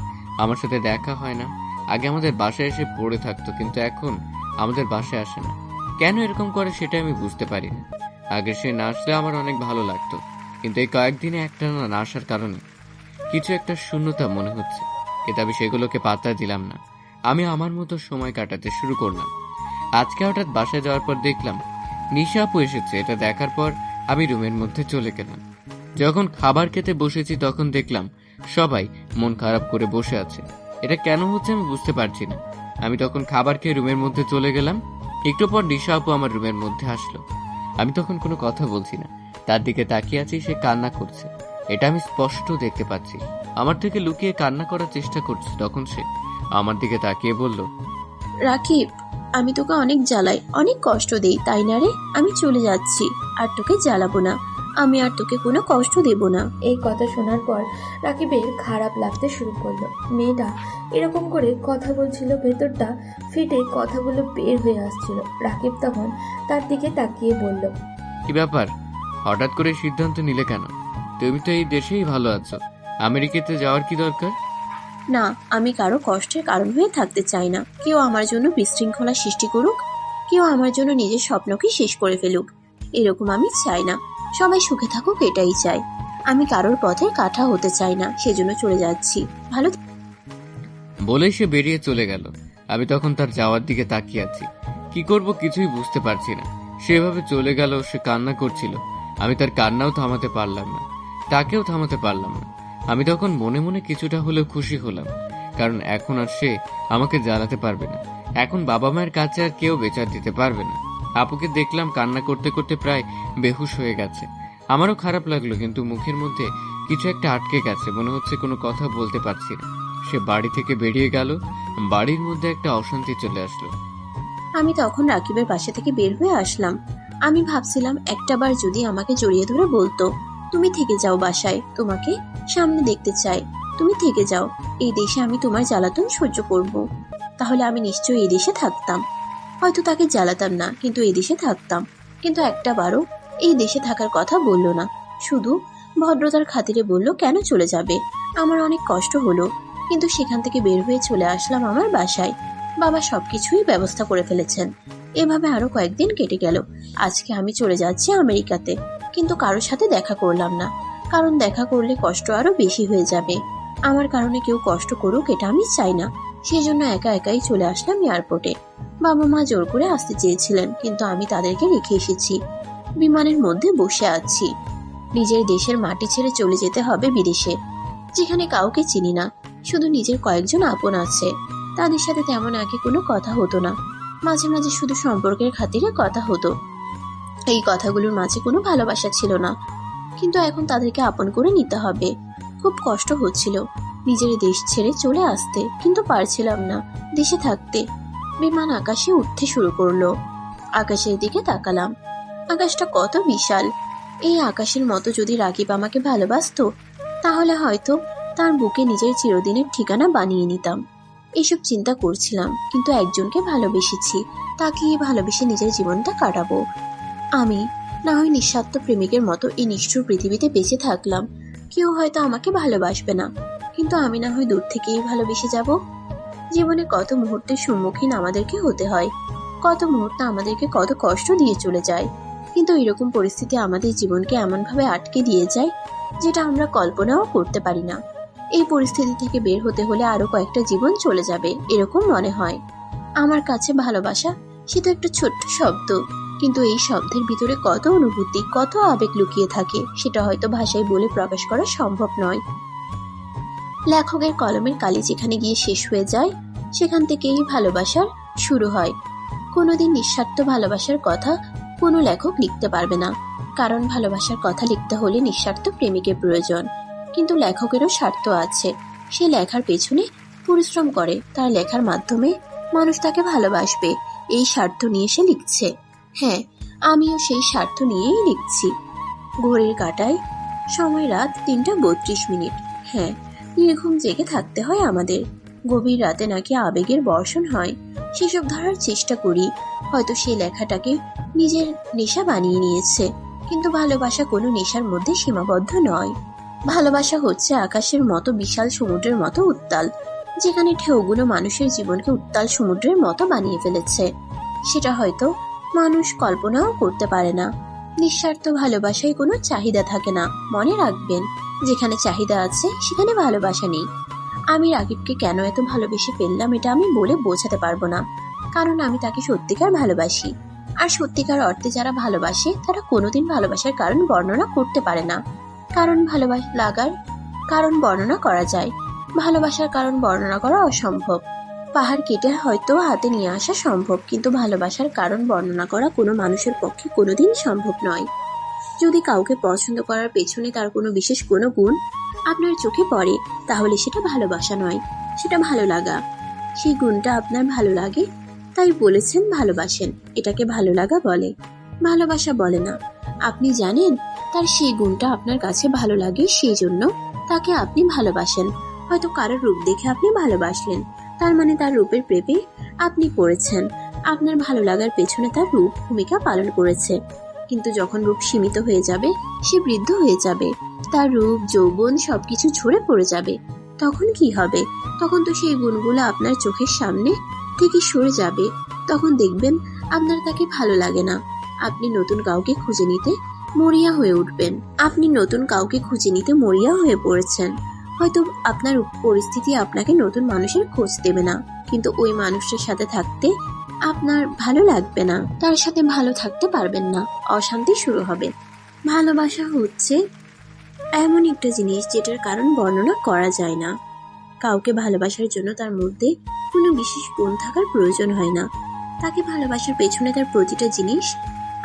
আমার সাথে দেখা হয় না। আগে আমাদের বাসায় এসে পড়ে থাকতো, কিন্তু এখন আমাদের বাসায় আসে না। কেন এরকম করে সেটা আমি বুঝতে পারি না। আগে সে না আসলে আমার অনেক ভালো লাগতো, কিন্তু এই কয়েকদিনে একটা না আসার কারণে কিছু একটা শূন্যতা মনে হচ্ছে। কিন্তু আমি সেগুলোকে পাত্তা দিলাম না। আমি আমার মতো সময় কাটাতে শুরু করলাম। আজকে হঠাৎ বাসায় যাওয়ার পর দেখলাম নিশা আপু এসেছে। এটা দেখার পর আমি রুমের মধ্যে চলে গেলাম। যখন খাবার খেতে বসেছি তখন দেখলাম সবাই মন খারাপ করে বসে আছে। এটা কেন হচ্ছে আমি বুঝতে পারছি না। আমি তখন খাবার খেয়ে রুমের মধ্যে চলে গেলাম। একটু পর নিশা আপু আমার রুমের মধ্যে আসলো। আমি তখন কোনো কথা বলছি না, তার দিকে তাকিয়ে আছি। সে কান্না করছে, এটা আমি স্পষ্ট দেখতে পাচ্ছি। আমার থেকে লুকিয়ে কান্না করার চেষ্টা করছে। তখন সে আমার দিকে তাকিয়ে বলল, রাকিব, আমি তোকে অনেক জ্বালাই, অনেক কষ্ট দেই, তাই না রে? আমি চলে যাচ্ছি, আর তোকে জ্বালাবো না। আমি আর তোকে কোনো কষ্ট দেব না। এই কথা শোনার পর রাকিবের খারাপ লাগতে শুরু করলো। মেয়েটা এরকম করে কথা বলছিল, ভেতরটা ফেটে কথাগুলো বের হয়ে আসছিল। রাকিব তখন তার দিকে তাকিয়ে বলল, কি ব্যাপার, হঠাৎ করে সিদ্ধান্ত নিলে কেন? তুমি তো এই দেশেই ভালো আছো, আমেরিকাতে যাওয়ার কি দরকার? না, আমি কারো কষ্টের কারণ হয়ে থাকতে চাই না। কেউ আমার জন্য বিশৃঙ্খলা সৃষ্টি করুক, কেউ আমার জন্য নিজের স্বপ্নকে শেষ করে ফেলুক, এরকম আমি চাই না। সবাই সুখে থাকুক, এটাই চাই। আমি কারোর পথে কাঁটা হতে চাই না, সেজন্য চলে যাচ্ছি। ভালো বলেই সে বেরিয়ে চলে গেল। আমি তখন তার যাওয়ার দিকে তাকিয়ে আছি। কি করব কিছুই বুঝতে পারছি না। সে এভাবে চলে গেল, সে কান্না করছিল। আমি তার কান্নাও থামাতে পারলাম না, তাকেও থামাতে পারলাম না। আমি তখন মনে মনে কিছুটা হলেও খুশি হলাম, কারণ এখন আর সে আমাকে জ্বালাতে পারবে না। এখন বাবা মায়ের কাছে আর কেউ বেচার দিতে পারবে না। আপুকে দেখলাম কান্না করতে করতে প্রায় বেহুশ হয়ে গেছে। আমারও খারাপ লাগলো, কিন্তু মুখের মধ্যে কিছু একটা আটকে গেছে, মনে হচ্ছে কোনো কথা বলতে পারছি না। সে বাড়ি থেকে বেরিয়ে গেল, বাড়ির মধ্যে একটা অশান্তি চলে আসলো। আমি তখন রাকিবের বাসা থেকে বের হয়ে আসলাম। আমি ভাবছিলাম একটাবার যদি আমাকে জড়িয়ে ধরে বলতো, তুমি থেকে যাও বাসায়, তোমাকে সামনে দেখতে চাই, তুমি থেকে যাও, এই দেশে আমি তোমার জ্বালাতন সহ্য করব। তাহলে আমি নিশ্চয়ই এই দেশে থাকতাম। হয়তো তাকে জ্বালাতাম না, কিন্তু এই দেশে থাকতাম। কিন্তু একটাবারও এই দেশে থাকার কথা বললো না, শুধু ভদ্রতার খাতিরে বলল কেন চলে যাবে। আমার অনেক কষ্ট হলো, কিন্তু সেখান থেকে বের হয়ে চলে আসলাম আমার বাসায়। বাবা সবকিছুই ব্যবস্থা করে ফেলেছেন। এভাবে আরো কয়েকদিন কেটে গেল। আজকে আমি চলে যাচ্ছি আমেরিকাতে, কিন্তু কারোর সাথে দেখা করলাম না, কারণ দেখা করলে কষ্ট আরো বেশি হয়ে যাবে। আমার কারণে কেউ কষ্ট করুক, এটা আমি চাই না। সেই জন্য একা একাই চলে আসলাম এয়ারপোর্টে। বাবা মা জোর করে আসতে চেয়েছিলেন, কিন্তু আমি তাদেরকে রেখে এসেছি। বিমানের মধ্যে বসে আছি। নিজের দেশের মাটি ছেড়ে চলে যেতে হবে বিদেশে, যেখানে কাউকে চিনি না, শুধু নিজের কয়েকজন আপন আছে। তাদের সাথে তেমন আগে কোনো কথা হতো না, মাঝে মাঝে শুধু সম্পর্কের খাতিরে কথা হতো। এই কথাগুলোর মাঝে কোনো ভালোবাসা ছিল না, কিন্তু এখন তাদেরকে আপন করে নিতে হবে। খুব কষ্ট হচ্ছিল নিজের দেশ ছেড়ে চলে আসতে, কিন্তু পারছিলাম না দেশে থাকতে। বিমান আকাশে উঠতে শুরু করলো। আকাশের দিকে তাকালাম, আকাশটা কত বিশাল। এই আকাশের মতো যদি রাকিব আমাকে ভালোবাসতো, তাহলে হয়তো তার বুকে নিজের চিরদিনের ঠিকানা বানিয়ে নিতাম। এসব চিন্তা করছিলাম, কিন্তু একজনকে ভালোবেসেছি, তাকে ভালোবেসে নিজের জীবনটা কাটাবো। আমি না হয় নিঃস্বার্থ প্রেমিকের মতো এই নিষ্ঠুর পৃথিবীতে বেঁচে থাকলাম। কেউ হয়তো আমাকে ভালোবাসবে না, কিন্তু আমি না হয় দূর থেকেই ভালোবেসে যাব। জীবনে কত মুহূর্তের সম্মুখীন আমাদেরকে হতে হয়, কত মুহূর্ত আমাদেরকে কত কষ্ট দিয়ে চলে যায়, কিন্তু এরকম পরিস্থিতি আমাদের জীবনকে এমনভাবে আটকে দিয়ে যায় যেটা আমরা কল্পনাও করতে পারি না। এই পরিস্থিতি থেকে বের হতে হলে আরো কয়েকটা জীবন চলে যাবে, এরকম মনে হয়। আমার কাছে ভালোবাসা সে তো একটা ছোট্ট শব্দ, কিন্তু এই শব্দের ভিতরে কত অনুভূতি, কত আবেগ লুকিয়ে থাকে, সেটা হয়তো ভাষায় বলে প্রকাশ করা সম্ভব নয়। লেখকের কলমের কালি যেখানে গিয়ে শেষ হয়ে যায়, সেখান থেকেই ভালোবাসার শুরু হয়। কোনোদিন নিঃস্বার্থ ভালোবাসার কথা কোনো লেখক লিখতে পারবে না, কারণ ভালোবাসার কথা লিখতে হলে নিঃস্বার্থ প্রেমিকের প্রয়োজন। কিন্তু লেখকেরও স্বার্থ আছে, সে লেখার পেছনে পরিশ্রম করে, তার লেখার মাধ্যমে মানুষ তাকে ভালোবাসবে, এই স্বার্থ নিয়ে সে লিখছে। হ্যাঁ, আমিও সেই স্বার্থ নিয়েই লিখছি। ঘড়ির কাঁটায় সময় রাত ৩:৩২। হ্যাঁ, নির্ঘুম জেগে থাকতে হয় আমাদের। গভীর রাতে নাকি আবেগের বর্ষণ হয়, সেসব ধরার চেষ্টা করি। হয়তো সেই লেখাটাকে নিজের নেশা বানিয়ে নিয়েছে, কিন্তু ভালোবাসা কোনো নেশার মধ্যে সীমাবদ্ধ নয়। ভালোবাসা হচ্ছে আকাশের মতো বিশাল সমুদ্রের মতো উত্তাল, যেখানে ঢেউগুলো মানুষের জীবনকে উত্তাল সমুদ্রের মতো বানিয়ে ফেলেছে। সেটা হয়তো মানুষ কল্পনাও করতে পারে না। নিঃস্বার্থ ভালোবাসায় কোনো চাহিদা থাকে না। মনে রাখবেন, যেখানে চাহিদা আছে সেখানে ভালোবাসা নেই। আমি রাকিবকে কেন এত ভালোবেসে ফেললাম এটা আমি বলে বোঝাতে পারবো না, কারণ আমি তাকে সত্যিকার ভালোবাসি। আর সত্যিকার অর্থে যারা ভালোবাসে তারা কোনোদিন ভালোবাসার কারণ বর্ণনা করতে পারে না। কারণ লাগার কারণ বর্ণনা করা যায়, ভালোবাসার কারণ বর্ণনা করা অসম্ভব। পাহাড় কেটে হয়তো হাতে নিয়ে আসা সম্ভব, কিন্তু ভালোবাসার কারণ বর্ণনা করা কোনো মানুষের পক্ষে কোনোদিন সম্ভব নয়। যদি কাউকে পছন্দ করার পেছনে তার কোনো বিশেষ কোনো গুণ আপনার চোখে পড়ে, তাহলে সেটা ভালোবাসা নয়, সেটা ভালো লাগা। সেই গুণটা আপনার ভালো লাগে তাই বলেছেন ভালোবাসেন, এটাকে ভালো লাগা বলে, ভালোবাসা বলে না। আপনি জানেন তার সেই গুণটা আপনার কাছে ভালো লাগে, সেই জন্য তাকে আপনি ভালোবাসেন। হয়তো কারোর রূপ দেখে আপনি ভালোবাসলেন, তার মানে তার রূপের প্রেমে আপনি পড়েছেন। আপনার ভালো লাগার পেছনে তার রূপ ভূমিকা পালন করেছে। কিন্তু যখন রূপ সীমিত হয়ে যাবে, সে বৃদ্ধ হয়ে যাবে, তার রূপ যৌবন সবকিছু ঝরে পড়ে যাবে, তখন কি হবে? তখন তো সেই গুণগুলো আপনার চোখের সামনে থেকে সরে যাবে। তখন দেখবেন আপনার তাকে ভালো লাগে না। আপনি নতুন কাউকে খুঁজে নিতে মরিয়া হয়ে উঠবেন। আপনি নতুন কাউকে খুঁজে নিতে মরিয়া হয়ে পড়েছেন। হয়তো আপনার পরিস্থিতি আপনাকে নতুন মানুষের খোঁজ দেবে না, কিন্তু ওই মানুষের সাথে থাকতে আপনার ভালো লাগবে না, তার সাথে ভালো থাকতে পারবেন না, অশান্তি শুরু হবে। ভালোবাসা হচ্ছে এমন একটা জিনিস যেটার কারণ বর্ণনা করা যায় না। কাউকে ভালোবাসার জন্য তার মধ্যে কোনো বিশেষ গুণ থাকার প্রয়োজন হয় না। তাকে ভালোবাসার পেছনে তার প্রতিটা জিনিস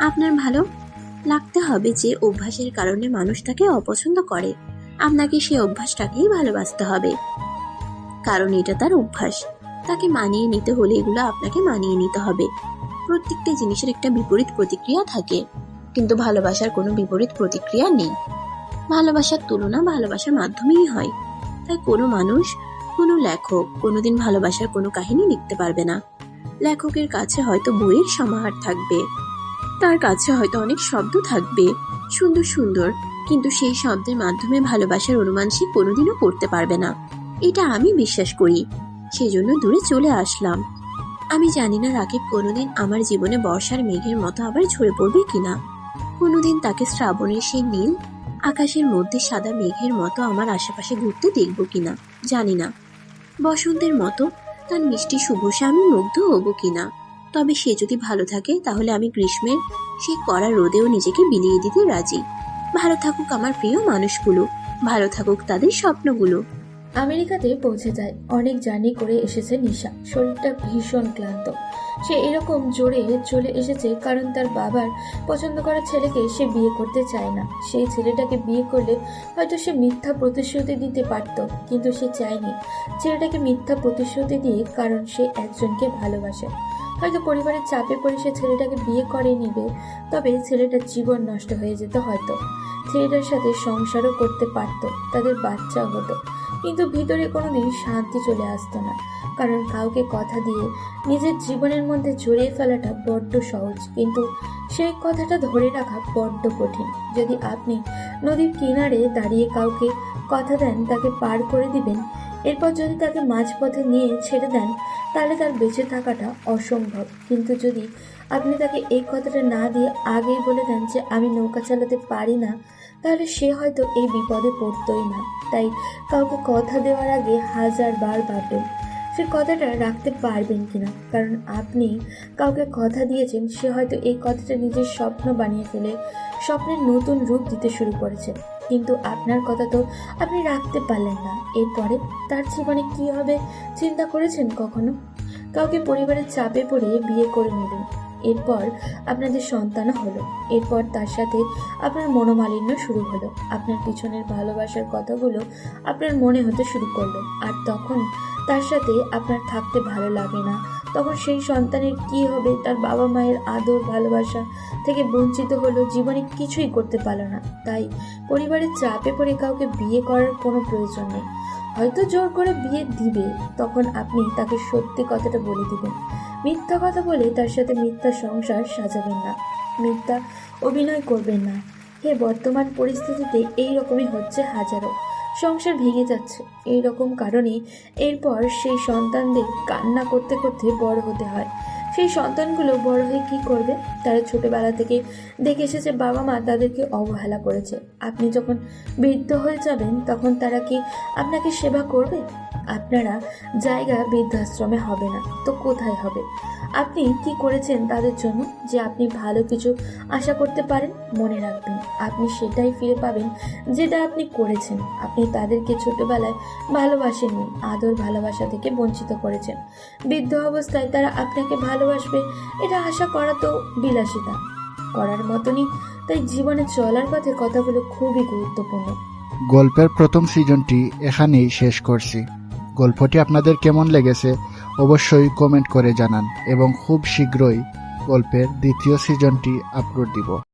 আপনার ভালো লাগতে হবে। যে অভ্যাসের কারণে মানুষ তাকে অপছন্দ করে, আপনাকে সেই অভ্যাসটাকেই ভালোবাসতে হবে, কারণ এটা তার অভ্যাস। তাকে মানিয়ে নিতে হলে এগুলো আপনাকে মানিয়ে নিতে হবে। প্রত্যেকটা জিনিসের একটা বিপরীত প্রতিক্রিয়া থাকে, কিন্তু ভালোবাসার কোনো বিপরীত প্রতিক্রিয়া নেই। ভালোবাসার তুলনা ভালোবাসার মাধ্যমেই হয়। তাই কোনো মানুষ, কোনো লেখক কোনোদিন ভালোবাসার কোনো কাহিনী লিখতে পারবে না। লেখকের কাছে হয়তো বইয়ের সমাহার থাকবে, তার কাছে হয়তো অনেক শব্দ থাকবে সুন্দর সুন্দর, কিন্তু সেই শব্দের মাধ্যমে ভালোবাসার অনুমান সে কোনোদিনও করতে পারবে না। এটা আমি বিশ্বাস করি, সেজন্য দূরে চলে আসলাম। আমি জানি না রাকিব কোনোদিন আমার জীবনে বর্ষার মেঘের মতো আবার ঝরে পড়বে কিনা, কোনোদিন তাকে শ্রাবণের সেই নীল আকাশের মধ্যে সাদা মেঘের মতো আমার আশেপাশে ঘুরতে দেখবো কিনা জানি না। বসন্তের মতো তার মিষ্টি শুভসে আমি মুগ্ধ হব কিনা। তবে সে যদি ভালো থাকে তাহলে আমি গ্রীষ্মের সেই কড়া রোদেও নিজেকে বিলিয়ে দিতে রাজি। ভালো থাকুক আমার প্রিয় মানুষগুলো, ভালো থাকুক তাদের স্বপ্নগুলো। আমেরিকাতে পৌঁছে যায়। অনেক জার্নি করে এসেছে নিশা, শরীরটা ভীষণ ক্লান্ত। সে এরকম জোরে চলে এসেছে কারণ তার বাবার পছন্দ করা ছেলেকে সে বিয়ে করতে চায় না। সেই ছেলেটাকে বিয়ে করলে হয়তো সে মিথ্যা প্রতিশ্রুতি দিতে পারত, কিন্তু সে চায়নি ছেলেটাকে মিথ্যা প্রতিশ্রুতি দিয়ে, কারণ সে একজনকে ভালোবাসে। হয়তো পরিবারের চাপে পড়ে সে ছেলেটাকে বিয়ে করে নিবে, তবে ছেলেটার জীবন নষ্ট হয়ে যেত। হয়তো ছেলেটার সাথে সংসারও করতে পারত, তাদের বাচ্চাও হতো, কিন্তু ভিতরে কোনোদিন শান্তি চলে আসতো না। কারণ কাউকে কথা দিয়ে নিজের জীবনের মধ্যে জড়িয়ে ফেলাটা বড্ড সহজ, কিন্তু সেই কথাটা ধরে রাখা বড্ড কঠিন। যদি আপনি নদীর কিনারে দাঁড়িয়ে কাউকে কথা দেন তাকে পার করে দিবেন, এরপর যদি তাকে মাঝপথে নিয়ে ছেড়ে দেন তাহলে তার বেঁচে থাকাটা অসম্ভব। কিন্তু যদি আপনি তাকে এই কথাটা না দিয়ে আগেই বলে দেন যে আমি নৌকা চালাতে পারি না, তাহলে সে হয়তো এই বিপদে পড়তই না। তাই কাউকে কথা দেওয়ার আগে 1000 বার ভাববেন সে কথাটা রাখতে পারবেন কিনা, কারণ আপনি কাউকে কথা দিয়েছেন, সে হয়তো এই কথাটা নিজের স্বপ্ন বানিয়ে ফেলে স্বপ্নের নতুন রূপ দিতে শুরু করেছে, কিন্তু আপনার কথা তো আপনি রাখতে পারলেন না। এরপরে তার জীবনে কি হবে চিন্তা করেছেন কখনো? কাউকে পরিবারের চাপে পড়ে বিয়ে করে নিলেন, এরপর আপনাদের সন্তানও হলো। এরপর তার সাথে আপনার মনোমালিন্য শুরু হলো। আপনার পিছনের ভালোবাসার কথাগুলো আপনার মনে হতে শুরু করলো। আর তখন তার সাথে আপনার থাকতে ভালো লাগে না। তখন সেই সন্তানের কি হবে? তার বাবা মায়ের আদর ভালোবাসা থেকে বঞ্চিত হলো, জীবনে কিছুই করতে পারলো না। তাই পরিবারের চাপে পড়ে কাউকে বিয়ে করার কোনো প্রয়োজন নেই। হয়তো জোর করে বিয়ে দিবে, তখন আপনি তাকে সত্যি কথাটা বলে দিবেন। মিথ্যা কথা বলে তার সাথে মিথ্যা সংসার সাজাবেন না, মিথ্যা অভিনয় করবেন না। হে, বর্তমান পরিস্থিতিতে এই রকমই হচ্ছে, হাজারো সংসার ভেঙে যাচ্ছে এই রকম কারণেই। এরপর সেই সন্তানদের কান্না করতে করতে বড় হতে হয়। সেই সন্তানগুলো বড় হয়ে কি করবে? তারা ছোটবেলা থেকে দেখে এসেছে বাবা মা তাদেরকে অবহেলা করেছে। আপনি যখন বৃদ্ধ হয়ে যাবেন তখন তারা কি আপনাকে সেবা করবে? আপনারা জায়গা বৃদ্ধাশ্রমে হবে না তো কোথায় হবে? আপনি কি করেছেন তাদের জন্য যে আপনি ভালো কিছু আশা করতে পারেন? মনে রাখবেন, আপনি সেটাই ফিরে পাবেন যেটা আপনি করেছেন। আপনি তাদেরকে ছোটবেলায় ভালোবাসেননি, আদর ভালোবাসা থেকে বঞ্চিত করেছেন। বৃদ্ধ অবস্থায় তারা আপনাকে ভালোবাসবে এটা আশা করা তো বিলাসিতা করার মতনই। তাই জীবনে চলার পথে কথাগুলো খুবই গুরুত্বপূর্ণ। গল্পের প্রথম সিজনটি এখানেই শেষ করছি। গল্পটি আপনাদের কেমন লেগেছে অবশ্যই কমেন্ট করে জানান এবং খুব শীঘ্রই গল্পের দ্বিতীয় সিজনটি আপলোড দিব।